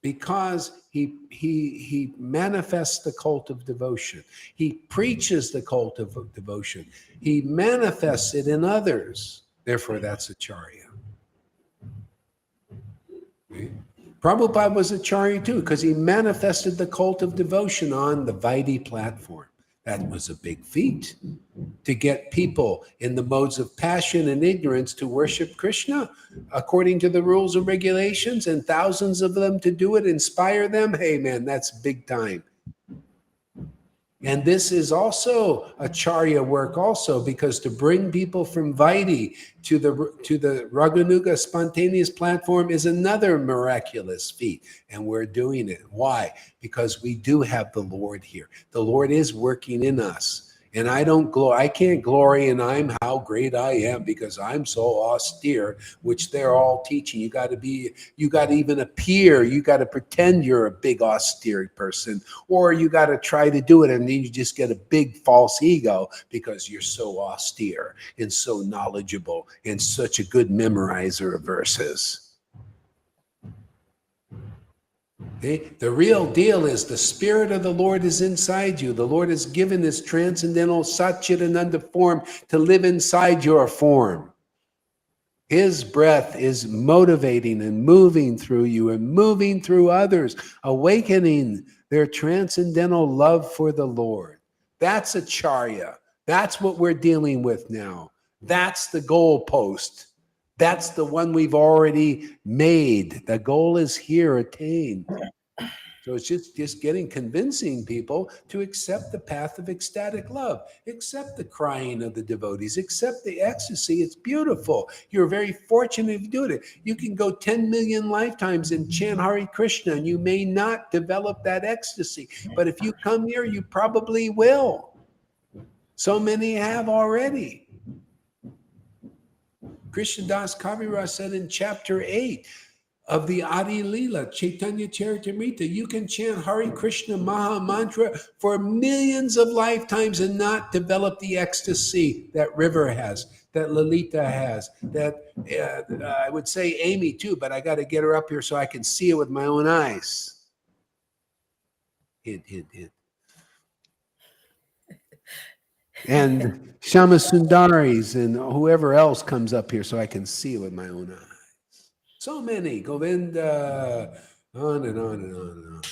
because he manifests the cult of devotion. He preaches the cult of devotion. He manifests it in others. Therefore, that's acharya. Okay? Prabhupada was acharya too, because he manifested the cult of devotion on the Vaidhi platform. That was a big feat, to get people in the modes of passion and ignorance to worship Krishna according to the rules and regulations, and thousands of them to do it, inspire them. Hey, man, that's big time. And this is also acharya work also, because to bring people from Vaidhi to the Raganuga spontaneous platform is another miraculous feat. And we're doing it. Why? Because we do have the Lord here. The Lord is working in us. And I can't glory in how great I am because I'm so austere, which they're all teaching. You got to even appear, you got to pretend you're a big austere person, or you got to try to do it, and then you just get a big false ego because you're so austere and so knowledgeable and such a good memorizer of verses. Okay? The real deal is the Spirit of the Lord is inside you. The Lord has given this transcendental Satchidananda form to live inside your form. His breath is motivating and moving through you and moving through others, awakening their transcendental love for the Lord. That's acharya. That's what we're dealing with now. That's the goalpost. That's the one we've already made. The goal is here, attained. So it's just convincing people to accept the path of ecstatic love, accept the crying of the devotees, accept the ecstasy. It's beautiful. You're very fortunate to do it. You can go 10 million lifetimes and chant Hare Krishna, and you may not develop that ecstasy. But if you come here, you probably will. So many have already. Krishnadas Kaviraj said in chapter 8, of the Adi Leela, Chaitanya Charitamrita. You can chant Hare Krishna Maha Mantra for millions of lifetimes and not develop the ecstasy that River has, that Lalita has, that I would say Amy too, but I got to get her up here so I can see it with my own eyes. Hint, hint, hint. And Shama Sundaris and whoever else comes up here so I can see it with my own eyes. So many, Govinda, on and on and on and on.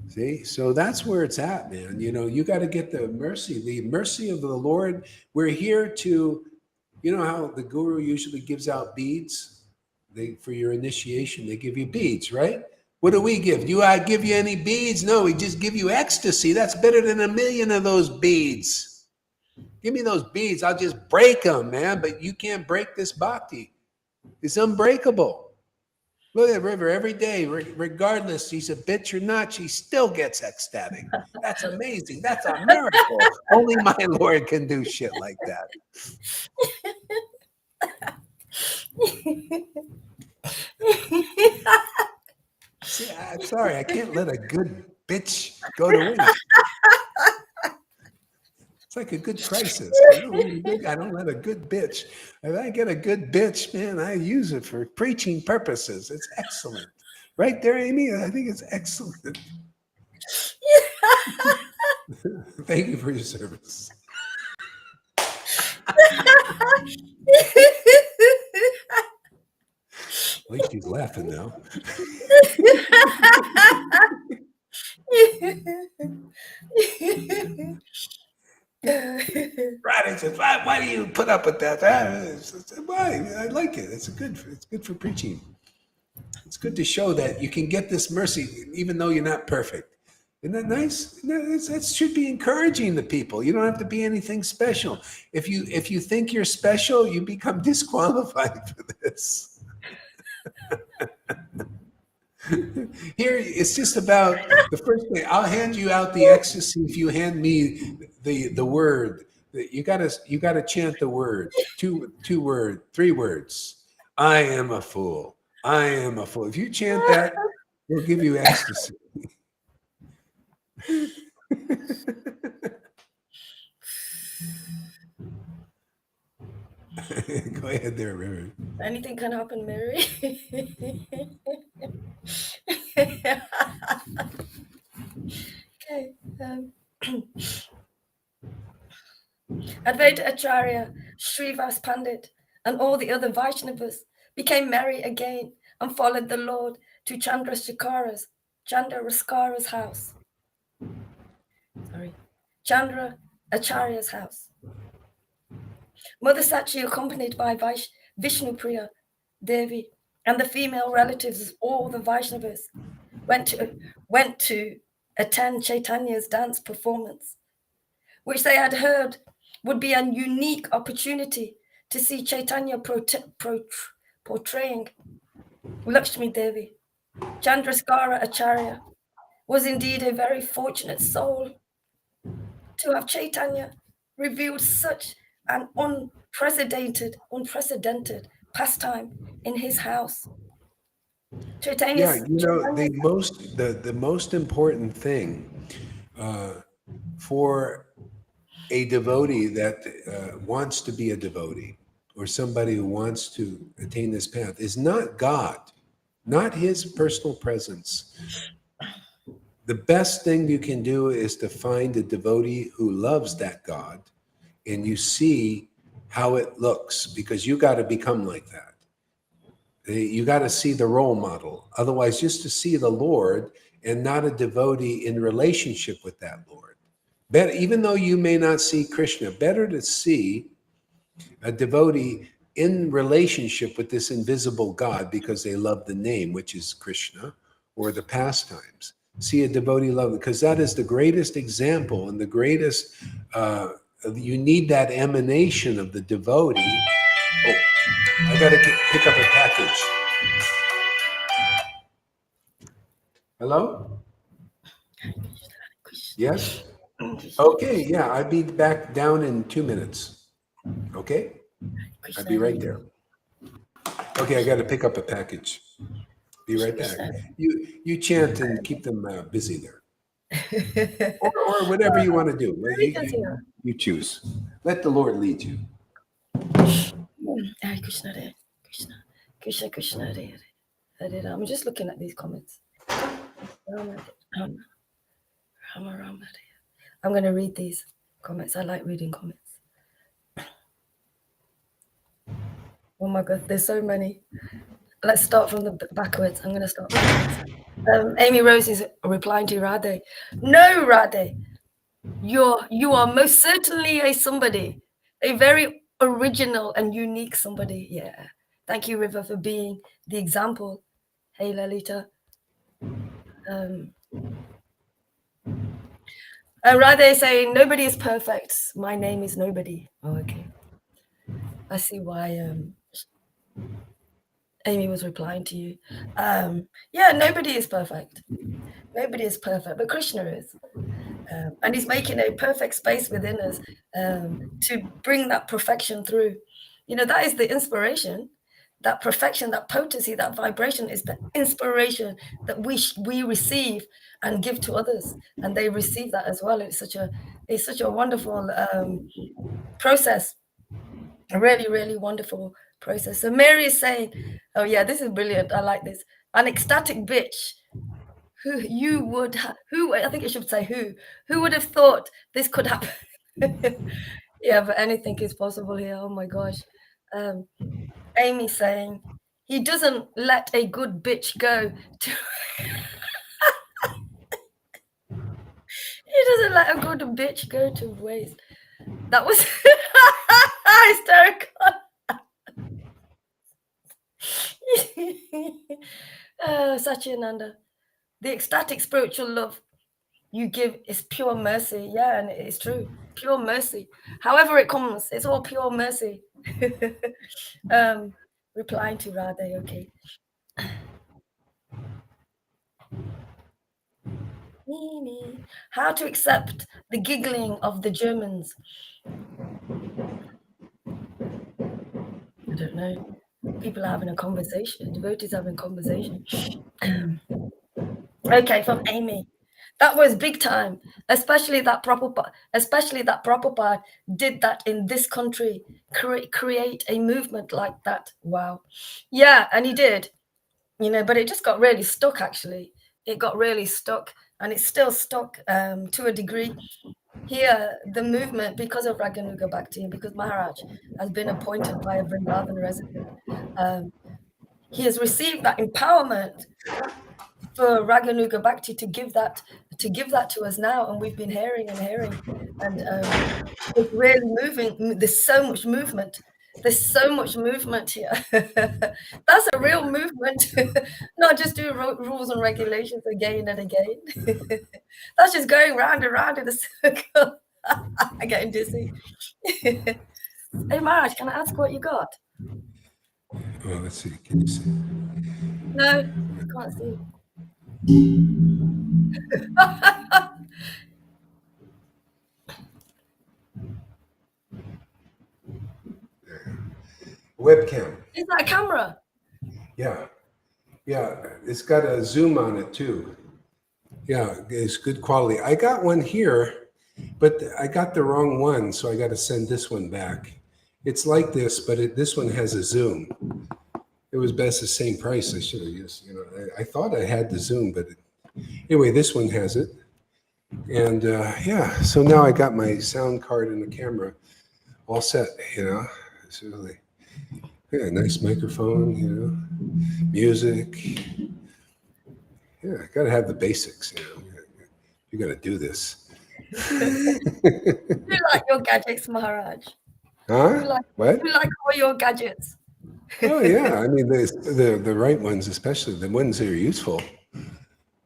See, so that's where it's at, man. You know, you got to get the mercy of the Lord. We're here to, you know how the guru usually gives out beads? For your initiation, they give you beads, right? What do we give? Do I give you any beads? No, we just give you ecstasy. That's better than 1,000,000 of those beads. Give me those beads. I'll just break them, man. But you can't break this bhakti. It's unbreakable. Look at River every day, regardless she's a bitch or not, she still gets ecstatic. That's amazing. That's a miracle. Only my Lord can do shit like that. See, I'm sorry, I can't let a good bitch go to waste. It's like a good crisis. I don't let a good bitch. If I get a good bitch, man, I use it for preaching purposes. It's excellent. Right there, Amy? I think it's excellent. Thank you for your service. At least she's laughing now. Roddy says, why do you put up with that? Why? I like it. It's good for preaching. It's good to show that you can get this mercy even though you're not perfect. Isn't that nice? That should be encouraging to people. You don't have to be anything special. If you think you're special, you become disqualified for this. Here, it's just about the first thing. I'll hand you out the ecstasy if you hand me the word. You gotta chant the word. Two word, 3 words. I am a fool. I am a fool. If you chant that, we'll give you ecstasy. Go ahead there, River. Anything can happen, Mary. Okay. Advaita Acharya, Srivas Pandit, and all the other Vaishnavas became merry again and followed the Lord to Chandrasekhara's house. Chandra Acharya's house. Mother Sachi, accompanied by Vishnupriya Devi and the female relatives of all the Vaishnavas, went to attend Chaitanya's dance performance, which they had heard would be a unique opportunity to see Chaitanya portraying Lakshmi Devi. Chandrasekhara Acharya was indeed a very fortunate soul to have Chaitanya revealed such an unprecedented pastime in his house. Chaitanya's the most important thing for a devotee that wants to be a devotee or somebody who wants to attain this path is not God, not his personal presence. The best thing you can do is to find a devotee who loves that God, and you see how it looks, because you got to become like that. You got to see the role model. Otherwise, just to see the Lord and not a devotee in relationship with that Lord. Better, even though you may not see Krishna, better to see a devotee in relationship with this invisible God because they love the name, which is Krishna, or the pastimes. See a devotee love, because that is the greatest example and the greatest, you need that emanation of the devotee. Oh, I got to pick up a package. Hello? Yes? Okay, yeah, I'll be back down in 2 minutes. Okay? I'll be right there. Okay, I got to pick up a package. Be right back. You chant and keep them busy there. Or whatever you want to do. You choose. Let the Lord lead you. Hare Krishna, Hare Krishna, Krishna Krishna, Hare Hare. I'm just looking at these comments. Rama, Rama, Hare. I'm going to read these comments. I like reading comments. Oh my God, there's so many. Let's start from the backwards. I'm going to start backwards. Amy Rose is replying to Radhe. No, Radhe, you are most certainly a somebody, a very original and unique somebody. Yeah. Thank you, River, for being the example. Hey, Lalita. Radhe saying, nobody is perfect. My name is nobody. Oh, okay. I see why Amy was replying to you. Yeah, nobody is perfect. Nobody is perfect, but Krishna is. And he's making a perfect space within us to bring that perfection through. You know, that is the inspiration. That perfection, that potency, that vibration is the inspiration that we receive and give to others, and they receive that as well. It's such a wonderful process, a really, really wonderful process. So Mary is saying, oh yeah, this is brilliant. I like this. An ecstatic bitch. Who I think it should say who would have thought this could happen? Yeah, but anything is possible here. Oh my gosh. Amy saying he doesn't let a good bitch go to he doesn't let a good bitch go to waste. That was hysterical. Satyananda, the ecstatic spiritual love you give is pure mercy. Yeah, and it's true. Pure mercy. However it comes, it's all pure mercy. Replying to Radhe, okay. How to accept the giggling of the Germans? I don't know. People are having a conversation. Devotees having a conversation. Okay, from Amy. That was big time, especially that Prabhupada did that in this country, create a movement like that. Wow. Yeah, and he did, you know, but it just got really stuck, actually. It got really stuck, and it's still stuck to a degree. Here, the movement, because of Raganuga Bhakti, and because Maharaj has been appointed by a Vrindavan resident, he has received that empowerment for Raganuga Bhakti to give that to us now, and we've been hearing, and it's really moving. There's so much movement. There's so much movement here. That's a real movement. Not just do rules and regulations again and again. That's just going round and round in a circle. I'm getting dizzy. Hey, Maharaj, can I ask what you got? Oh, let's see. Can you see? No, I can't see. Webcam. Is that a camera? Yeah. It's got a zoom on it too. Yeah, it's good quality. I got one here, but I got the wrong one, so I got to send this one back. It's like this, but this one has a zoom. It was best the same price. I should have used. You know, I thought I had the zoom, but anyway, this one has it. And yeah, so now I got my sound card and the camera all set. You know, it's really nice microphone. You know, music. Yeah, I got to have the basics. You know, you got to do this. You like your gadgets, Maharaj? Huh? What? You like all your gadgets? Oh yeah, I mean the right ones, especially the ones that are useful.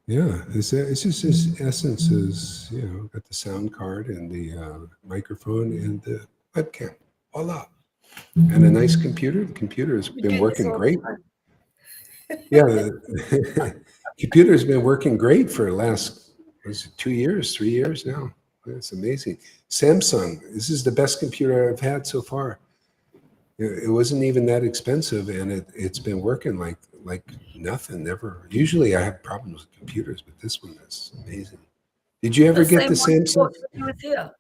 Yeah, it's just its essence is, you know, got the sound card and the microphone and the webcam. Voila. And a nice computer. The computer has been working great. Yeah, the computer has been working great for the last 2 years, 3 years now. That's amazing. Samsung, this is the best computer I've had so far. It wasn't even that expensive, and it's been working like nothing. Never. Usually, I have problems with computers, but this one is amazing. Did you ever The get the same one you Samsung? bought when you was here.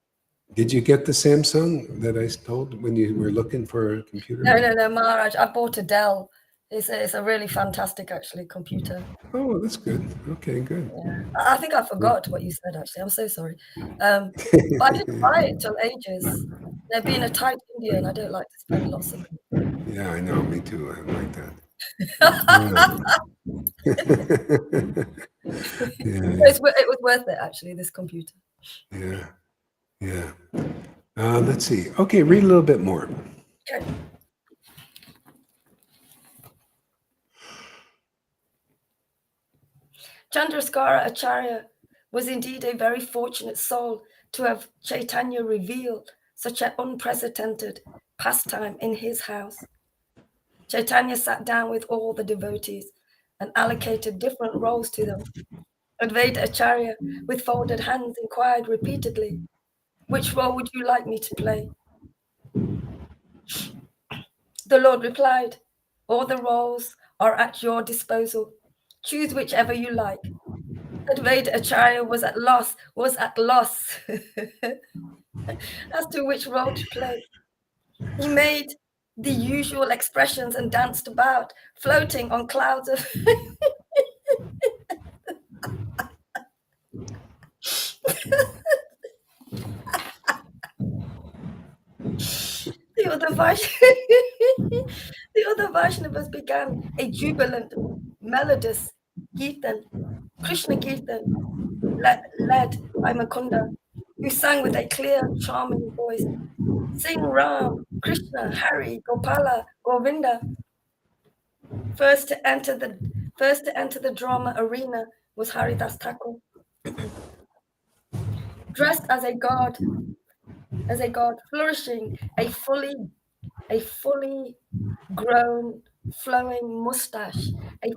Did you get the Samsung that I told when you were looking for a computer? No, Maharaj. I bought a Dell. It's a really fantastic, actually, computer. Oh, that's good. Okay, good. Yeah. I think I forgot what you said, actually. I'm so sorry. But I didn't buy it till ages. Now, being a tight Indian, I don't like to spend lots of money. Yeah, I know. Me too. I'm like that. Yeah. It was worth it, actually, this computer. Yeah. Yeah. Let's see. Okay, read a little bit more. Okay. Chandraskara Acharya was indeed a very fortunate soul to have Chaitanya reveal such an unprecedented pastime in his house. Chaitanya sat down with all the devotees and allocated different roles to them. Advaita Acharya, with folded hands, inquired repeatedly, "Which role would you like me to play?" The Lord replied, "All the roles are at your disposal. Choose whichever you like." Advaita Acharya was at loss as to which role to play. He made the usual expressions and danced about, floating on clouds of the other the other Vaishnavas began a jubilant, melodious Kirtan, Krishna Kirtan, led by Mukunda, who sang with a clear, charming voice, "Sing Ram, Krishna, Hari, Gopala, Govinda." First to enter the drama arena was Haridas Thakur, dressed as a god, flourishing a fully grown flowing mustache, a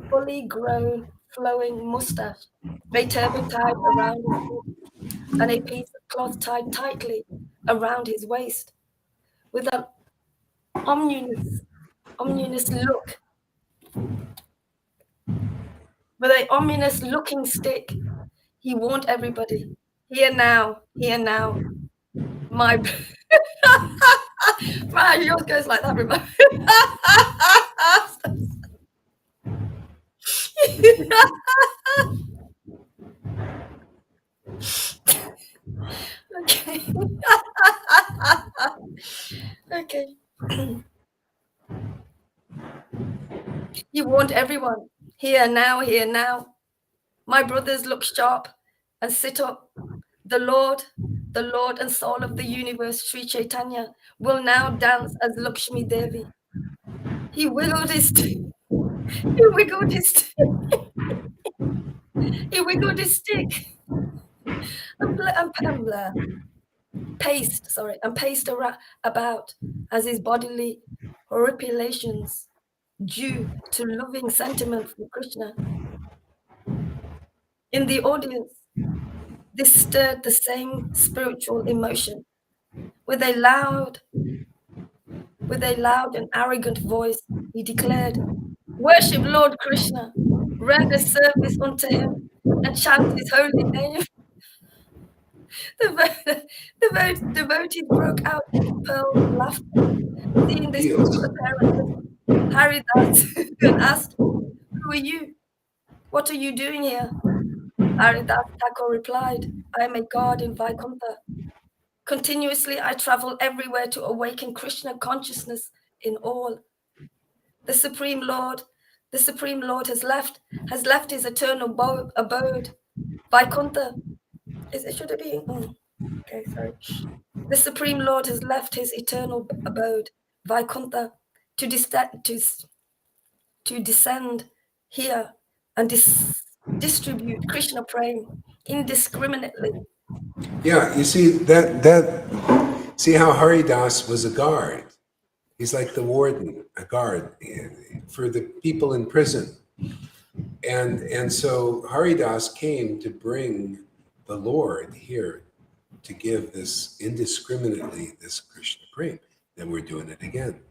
turban tied around his head, and a piece of cloth tied tightly around his waist, with an ominous look, with a ominous looking stick. He warned everybody, "Here now, my." Man, yours goes like that, remember? Okay. Okay. You warned everyone. Here now, my brothers, look sharp and sit up. The Lord and soul of the universe, Sri Chaitanya, will now dance as Lakshmi Devi. He wiggled his he wiggled his he wiggled his stick and paced about as his bodily horripilations, due to loving sentiment for Krishna. In the audience, this stirred the same spiritual emotion. With a loud and arrogant voice, he declared, "Worship Lord Krishna, render service unto him, and chant his holy name." The devotees broke out into pearls of laughter, seeing this new apparent Haridas, and asked, "Who are you? What are you doing here?" Haridas Thakur replied, "I am a god in Vaikuntha. Continuously, I travel everywhere to awaken Krishna consciousness in all. The Supreme Lord has left his eternal abode. Vaikuntha. Should it be? Okay, sorry. The Supreme Lord has left his eternal abode, Vaikuntha, to descend here and distribute Krishna prem indiscriminately. Yeah, you see see how Haridas was a guard. He's like the warden, a guard for the people in prison. And so Haridas came to bring the Lord here to give this indiscriminately this Krishna prem. Then we're doing it again.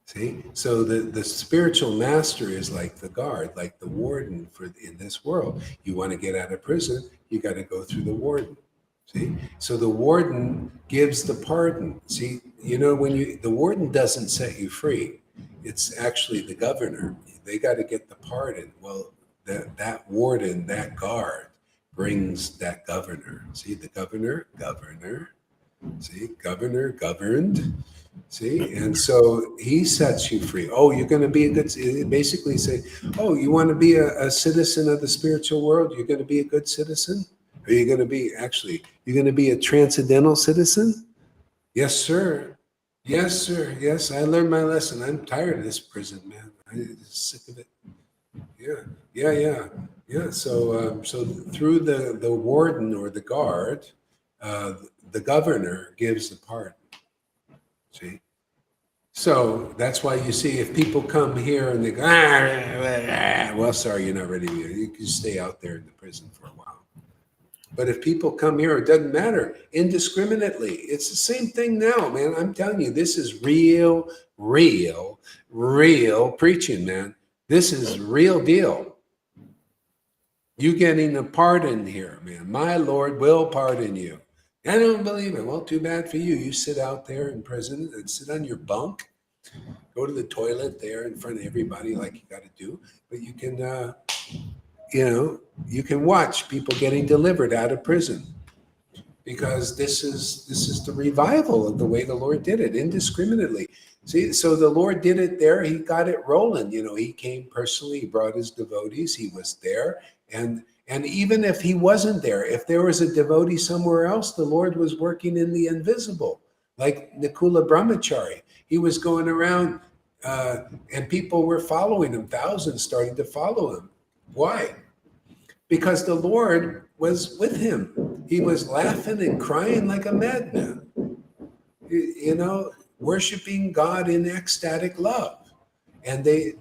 See, so the spiritual master is like the guard, like the warden in this world. You want to get out of prison, you got to go through the warden. See, so the warden gives the pardon. See, when the warden doesn't set you free, it's actually the governor. They got to get the pardon. Well, that warden, that guard, brings that governor. See, the governor. See, governor, governed. See, and so he sets you free. Oh, you're going to be a good, basically say, oh, you want to be a citizen of the spiritual world? You're going to be a good citizen? Are you going to be, you're going to be a transcendental citizen? Yes, sir. Yes, sir. Yes, I learned my lesson. I'm tired of this prison, man. I'm sick of it. Yeah. So through the warden or the guard, the governor gives the pardon. See? So that's why you see if people come here and they go, well, sorry, you're not ready. You can stay out there in the prison for a while. But if people come here, it doesn't matter, indiscriminately. It's the same thing now, man. I'm telling you, this is real preaching, man. This is real deal. You getting a pardon here, man. My Lord will pardon you. I don't believe it. Well, too bad for you. You sit out there in prison and sit on your bunk, go to the toilet there in front of everybody like you got to do. But you can, you can watch people getting delivered out of prison, because this is the revival of the way the Lord did it, indiscriminately. See, so the Lord did it there. He got it rolling. He came personally. He brought his devotees. He was there. And even if he wasn't there, if there was a devotee somewhere else, the Lord was working in the invisible, like Nikula Brahmachari. He was going around and people were following him. Thousands started to follow him. Why? Because the Lord was with him. He was laughing and crying like a madman, worshiping God in ecstatic love. And they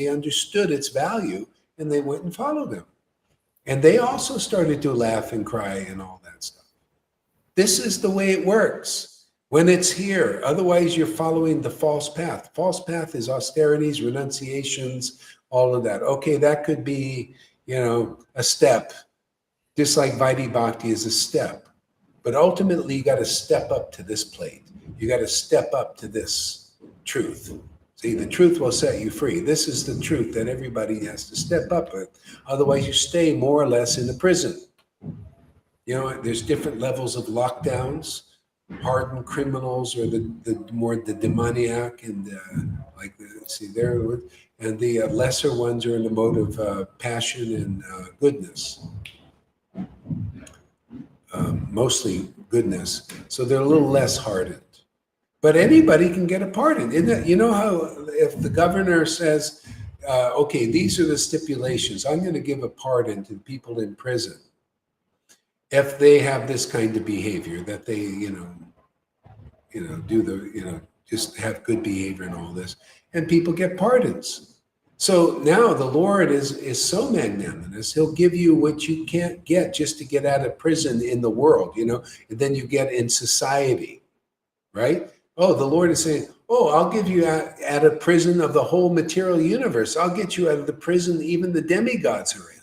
understood its value, and they went and followed him. And they also started to laugh and cry and all that stuff. This is the way it works when it's here. Otherwise, you're following the false path. False path is austerities, renunciations, all of that. Okay, that could be, a step, just like Vaidhi Bhakti is a step. But ultimately, you got to step up to this plate. You got to step up to this truth. See, the truth will set you free. This is the truth that everybody has to step up with. Otherwise, you stay more or less in the prison. There's different levels of lockdowns. Hardened criminals, or the demoniac, and and the lesser ones are in the mode of passion and goodness. Mostly goodness. So they're a little less hardened. But anybody can get a pardon. How if the governor says, okay, these are the stipulations, I'm going to give a pardon to people in prison if they have this kind of behavior, that they, just have good behavior and all this, and people get pardons. So now the Lord is so magnanimous, he'll give you what you can't get just to get out of prison in the world, and then you get in society, right? Oh, the Lord is saying, oh, I'll give you out of prison of the whole material universe. I'll get you out of the prison even the demigods are in.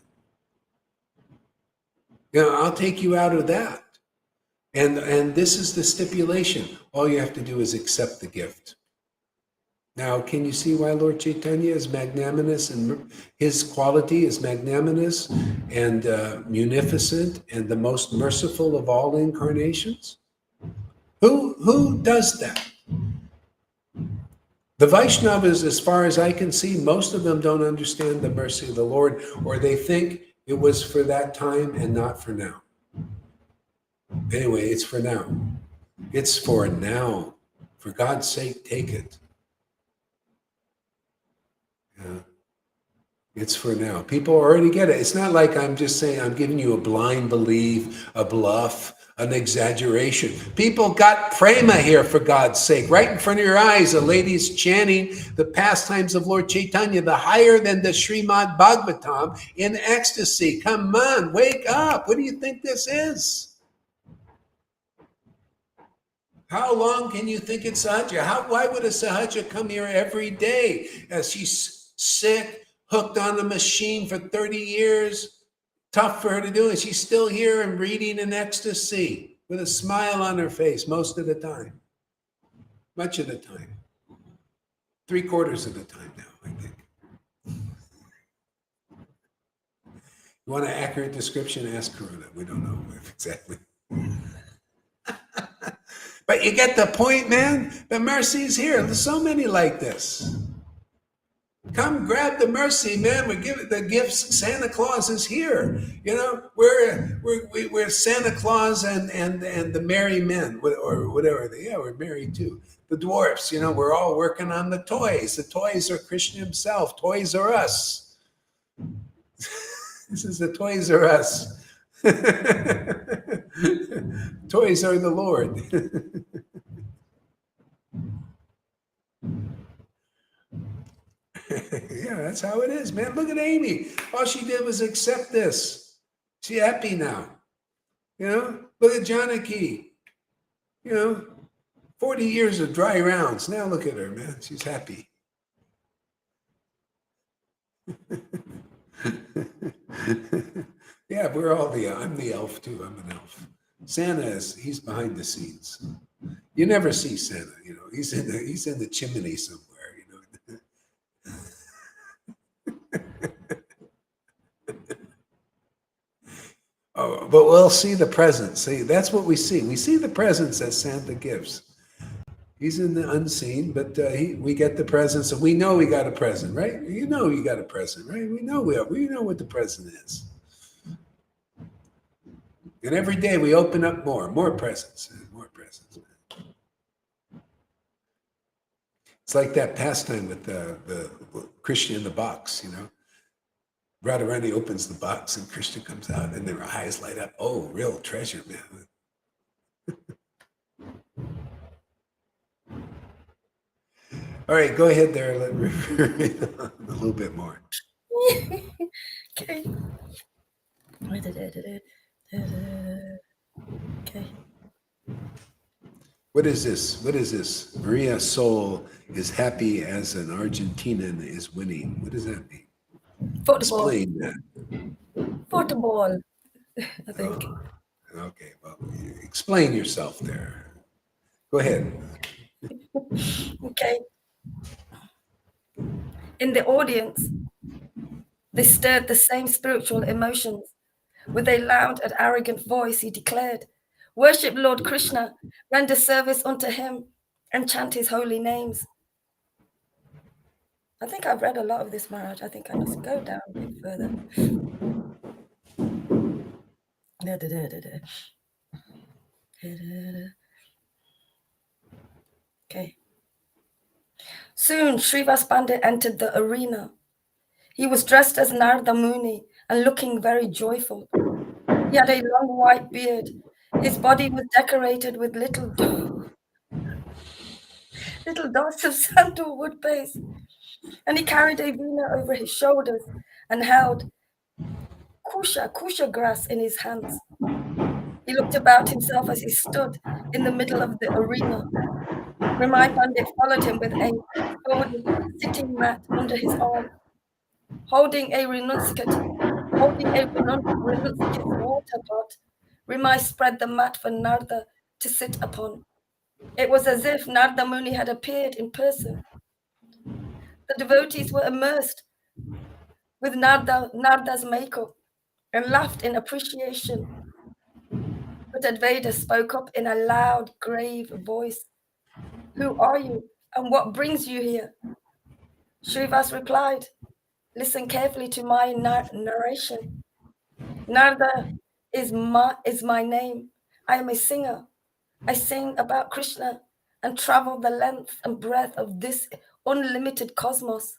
I'll take you out of that. And this is the stipulation. All you have to do is accept the gift. Now, can you see why Lord Caitanya is magnanimous, and his quality is magnanimous and munificent and the most merciful of all incarnations? Who does that? The Vaishnavas, as far as I can see, most of them don't understand the mercy of the Lord, or they think it was for that time and not for now. Anyway, it's for now. It's for now. For God's sake, take it. Yeah. It's for now. People already get it. It's not like I'm just saying I'm giving you a blind belief, a bluff, an exaggeration. People got prema here, for God's sake. Right in front of your eyes, a lady's chanting the pastimes of Lord Caitanya, the higher than the Srimad Bhagavatam, in ecstasy. Come on, wake up. What do you think this is? How long can you think it's sahaja? Why would a sahaja come here every day? As she's sick, hooked on a machine for 30 years, tough for her to do it. She's still here and reading in ecstasy with a smile on her face most of the time. Much of the time. 3/4 of the time now, I think. You want an accurate description? Ask Karuna. We don't know exactly. But you get the point, man. The mercy is here. There's so many like this. Come grab the mercy, man. We give it the gifts. Santa Claus is here. You know, we're Santa Claus and the merry men, or whatever. We're married too. The dwarfs, you know, we're all working on the toys. The toys are Krishna himself. Toys are us. This is the Toys R Us. Toys are the Lord. Yeah, that's how it is, man. Look at Amy. All she did was accept this. She's happy now. You know, look at Janaki. You know, 40 years of dry rounds. Now look at her, man. She's happy. Yeah, we're all I'm the elf too. I'm an elf. Santa he's behind the scenes. You never see Santa, you know. He's in the chimney somewhere, you know. Oh, but we'll see the presents. See, that's what we see. We see the presents that Santa gives. He's in the unseen, but we get the presents, and we know we got a present, right? You know you got a present, right? We know we know what the present is. And every day we open up more presents, and more presents. It's like that pastime with the Krishna in the box, you know. Radharani opens the box and Krishna comes out and their eyes light up. Oh, real treasure, man. All right, go ahead there. Let me read a little bit more. Okay. Okay. What is this? What is this? Maria's soul is happy as an Argentinian is winning. What does that mean? Football. Explain that. Football, I think. Oh, okay, well, explain yourself there. Go ahead. Okay. In the audience, they stirred the same spiritual emotions. With a loud and arrogant voice, he declared, "Worship Lord Krishna, render service unto him, and chant his holy names." I think I've read a lot of this, Maharaj. I think I must go down a bit further. Okay. Soon, Srivas Pandit entered the arena. He was dressed as Narada Muni and looking very joyful. He had a long white beard. His body was decorated with little dots of sandalwood paste, and he carried a veena over his shoulders and held kusha grass in his hands. He looked about himself as he stood in the middle of the arena. Ramai Pandit followed him with a golden sitting mat under his arm. Holding a renunciate's water pot, Ramai spread the mat for Narada to sit upon. It was as if Narada Muni had appeared in person. The devotees were immersed with Narada's makeup and laughed in appreciation. But Advaita spoke up in a loud, grave voice. "Who are you and what brings you here?" Srivas replied, "Listen carefully to my narration. Narada is my name. I am a singer. I sing about Krishna and travel the length and breadth of this unlimited cosmos.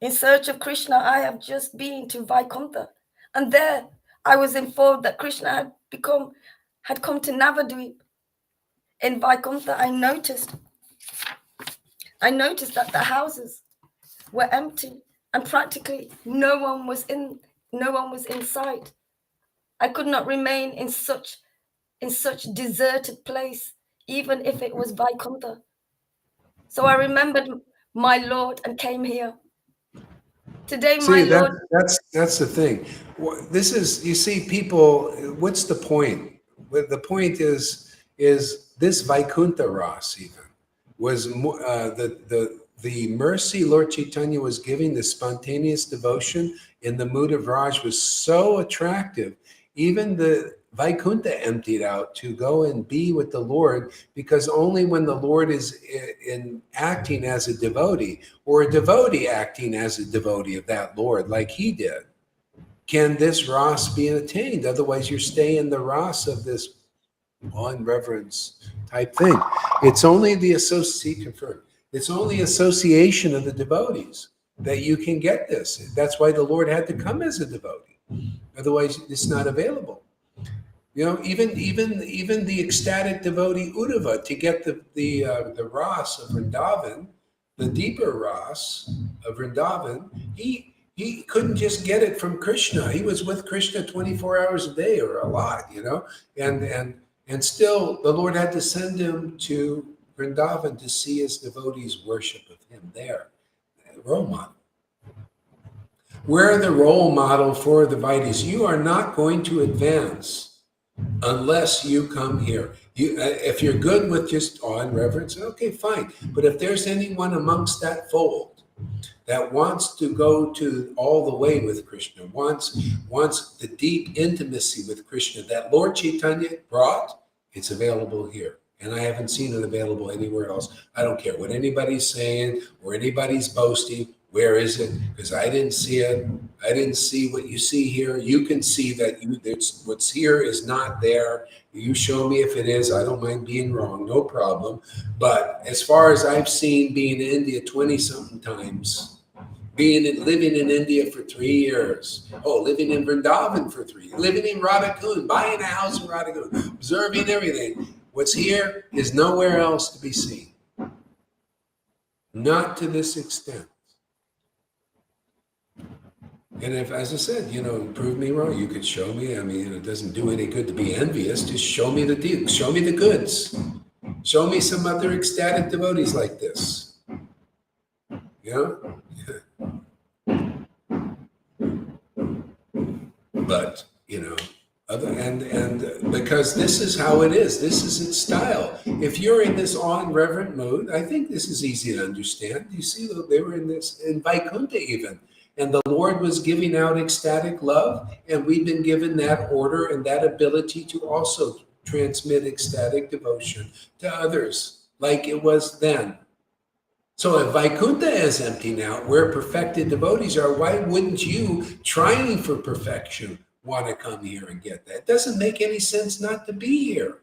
In search of Krishna, I have just been to Vaikuntha, and there I was informed that Krishna had come to Navadvip. In Vaikuntha, I noticed that the houses were empty and practically no one was in sight. I could not remain in such deserted place even if it was Vaikuntha. So I remembered my Lord and came here. Today, my See, Lord, that's the thing. This is, you see, people. What's the point? The point is this Vaikuntha Ras even was the mercy Lord Caitanya was giving, the spontaneous devotion in the mood of Raj was so attractive. Even the Vaikuntha emptied out to go and be with the Lord, because only when the Lord is in acting as a devotee, or a devotee acting as a devotee of that Lord, like he did, can this Ras be attained. Otherwise, you're staying in the Ras of this on reverence type thing. It's only the It's only association of the devotees that you can get this. That's why the Lord had to come as a devotee. Otherwise, it's not available. You know, even the ecstatic devotee Uddhava, to get the ras of Vrindavan, the deeper ras of Vrindavan, he couldn't just get it from Krishna. He was with Krishna 24 hours a day, or a lot, you know, and still the Lord had to send him to Vrindavan to see his devotees worship of him there. Role model. We're the role model for the devotees. You are not going to advance unless you come here. If you're good with just awe and reverence, okay, fine. But if there's anyone amongst that fold that wants to go to all the way with Krishna, wants the deep intimacy with Krishna that Lord Caitanya brought, it's available here. And I haven't seen it available anywhere else. I don't care what anybody's saying or anybody's boasting. Where is it? Because I didn't see it. I didn't see what you see here. You can see that what's here is not there. You show me if it is. I don't mind being wrong, no problem. But as far as I've seen, being in India 20-something times, living in India for 3 years, living in Vrindavan for 3 years, living in Radhakund, buying a house in Radhakund, observing everything. What's here is nowhere else to be seen. Not to this extent. And if, as I said, prove me wrong, you could show me. I mean, it doesn't do any good to be envious. Just show me the deal. Show me the goods. Show me some other ecstatic devotees like this. But, and because this is how it is. This is its style. If you're in this awe and reverent mood, I think this is easy to understand. You see, they were in Vaikuntha even. And the Lord was giving out ecstatic love, and we've been given that order and that ability to also transmit ecstatic devotion to others, like it was then. So if Vaikuntha is empty now, where perfected devotees are, why wouldn't you, trying for perfection, want to come here and get that? It doesn't make any sense not to be here.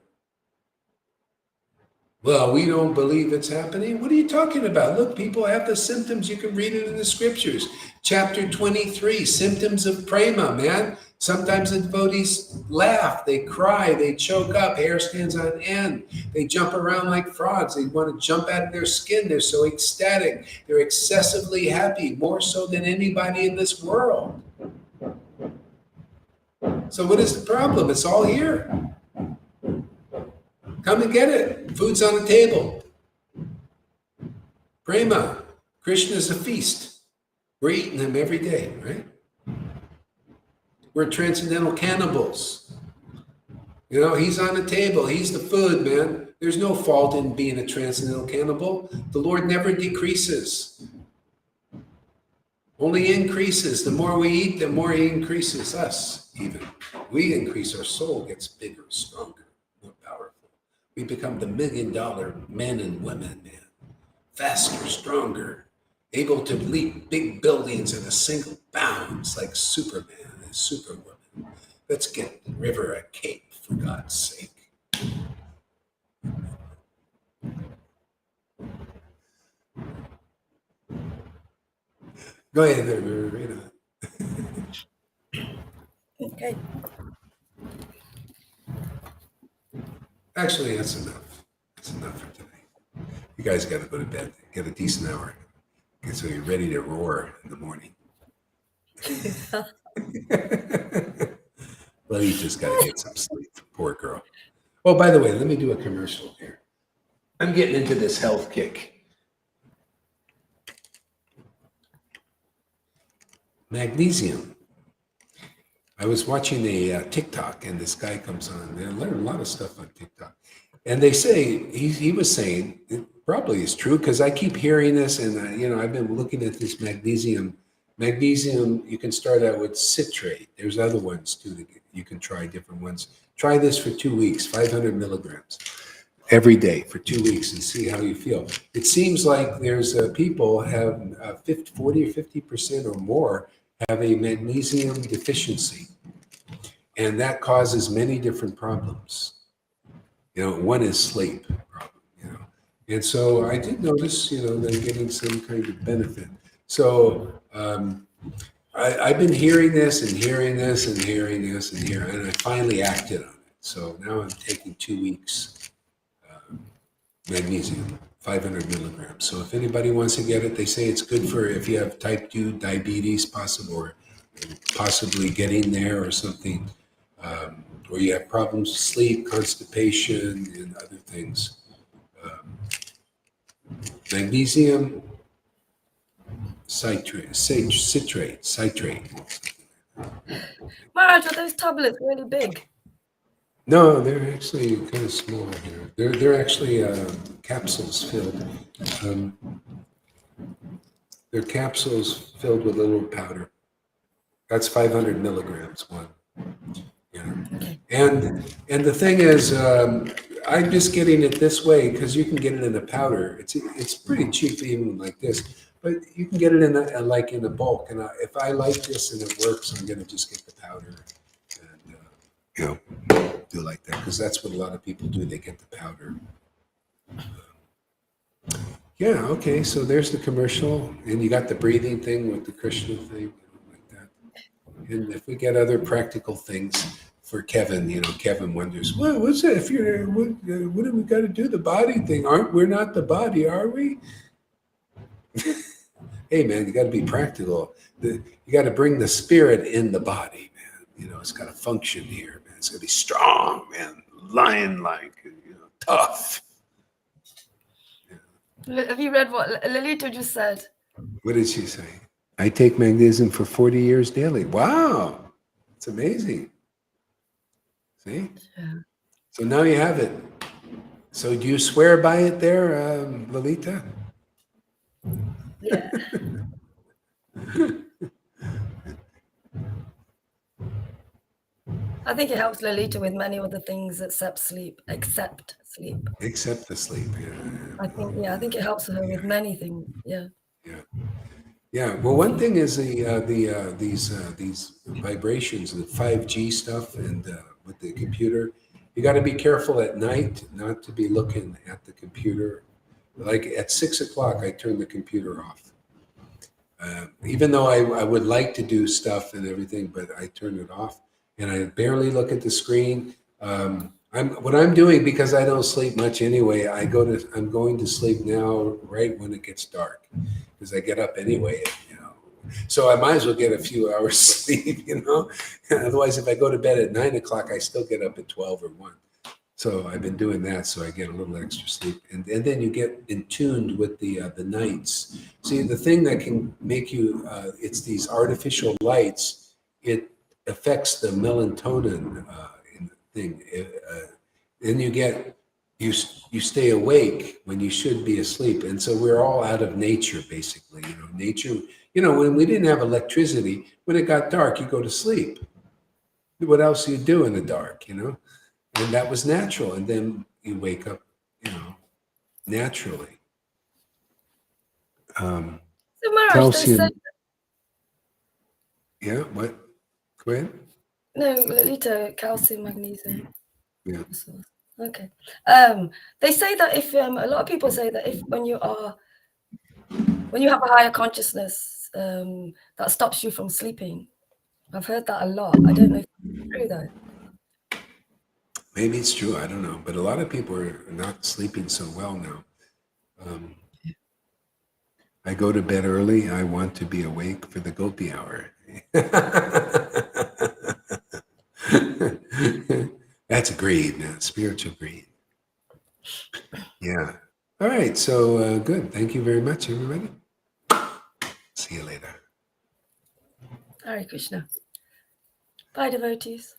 Well, we don't believe it's happening. What are you talking about? Look, people have the symptoms. You can read it in the scriptures. Chapter 23, symptoms of prema, man. Sometimes the devotees laugh, they cry, they choke up, hair stands on end. They jump around like frogs. They want to jump out of their skin. They're so ecstatic. They're excessively happy, more so than anybody in this world. So what is the problem? It's all here. Come and get it. Food's on the table. Prema. Krishna's a feast. We're eating him every day, right? We're transcendental cannibals. He's on the table. He's the food, man. There's no fault in being a transcendental cannibal. The Lord never decreases. Only increases. The more we eat, the more he increases us, even. We increase, our soul gets bigger, stronger, more powerful. We become the $1 million men and women, man. Faster, stronger, able to leap big buildings in a single bound. It's like Superman and Superwoman. Let's get the river a cape, for God's sake. Go ahead, read on. okay. Actually, that's enough. That's enough for today. You guys got to go to bed. Get a decent hour. So you're ready to roar in the morning. Well, you just got to get some sleep. Poor girl. Oh, by the way, let me do a commercial here. I'm getting into this health kick. Magnesium. I was watching a TikTok, and this guy comes on. And I learned a lot of stuff on TikTok. And they say, he was saying, it probably is true, because I keep hearing this, and I've been looking at this magnesium. Magnesium, you can start out with citrate. There's other ones too that you can try, different ones. Try this for 2 weeks, 500 milligrams every day for 2 weeks, and see how you feel. It seems like there's people have 40 or 50% or more have a magnesium deficiency, and that causes many different problems. One is sleep problem, and so I did notice, they're getting some kind of benefit. So I've been hearing this and hearing this and hearing this and hearing, and I finally acted on it. So now I'm taking 2 weeks magnesium, 500 milligrams. So if anybody wants to get it, they say it's good for if you have type 2 diabetes, possibly getting there or something, or you have problems with sleep, constipation, and other things. Magnesium citrate. Maharaj, are those tablets really big? No, they're actually kind of small here. They're actually capsules filled. They're capsules filled with a little powder. That's 500 milligrams one. And the thing is, I'm just getting it this way because you can get it in a powder. It's pretty cheap even like this, but you can get it in a bulk. And if I like this and it works, I'm gonna just get the powder and do like that, because that's what a lot of people do. They get the powder. Yeah. Okay. So there's the commercial, and you got the breathing thing with the Krishna thing, like that. And if we get other practical things for Kevin, Kevin wonders, well, what's that? If you're, what do we got to do? The body thing? We're not the body, are we? Hey, man, you got to be practical. You got to bring the spirit in the body, man. It's got to function here, man. It's got to be strong, man, lion-like, tough. Have you read what Lalita just said? What did she say? I take magnesium for 40 years daily. Wow, it's amazing. See? Yeah. So now you have it. So do you swear by it there, Lalita? Yeah. I think it helps Lolita with many other things except sleep. Except the sleep. Yeah. I think it helps her with many things. Yeah. Yeah. Well, one thing is these vibrations, the 5G stuff, and with the computer, you got to be careful at night not to be looking at the computer. Like at 6 o'clock, I turn the computer off. Even though I would like to do stuff and everything, but I turn it off, and I barely look at the screen. What I'm doing, because I don't sleep much anyway, I'm going to sleep now right when it gets dark, because I get up anyway, so I might as well get a few hours sleep, Otherwise, if I go to bed at 9 o'clock, I still get up at 12 or 1. So I've been doing that, so I get a little extra sleep, and then you get in tuned with the nights. See, the thing that can make you, it's these artificial lights. It affects the melatonin in the thing. Then you stay awake when you should be asleep, and so we're all out of nature, basically. Nature. When we didn't have electricity, when it got dark, you go to sleep. What else do you do in the dark? And that was natural. And then you wake up, naturally. So Maharaj, Calcium. Yeah, what? Go ahead. No, Lolita, calcium, magnesium. Yeah. Okay. They say that if a lot of people say that if when you have a higher consciousness, that stops you from sleeping. I've heard that a lot. I don't know if it's true though. Maybe it's true. I don't know. But a lot of people are not sleeping so well now. I go to bed early. I want to be awake for the gopi hour. That's greed, man. Spiritual greed. Yeah. All right, so good. Thank you very much, everybody. See you later. Hare Krishna. Bye, devotees.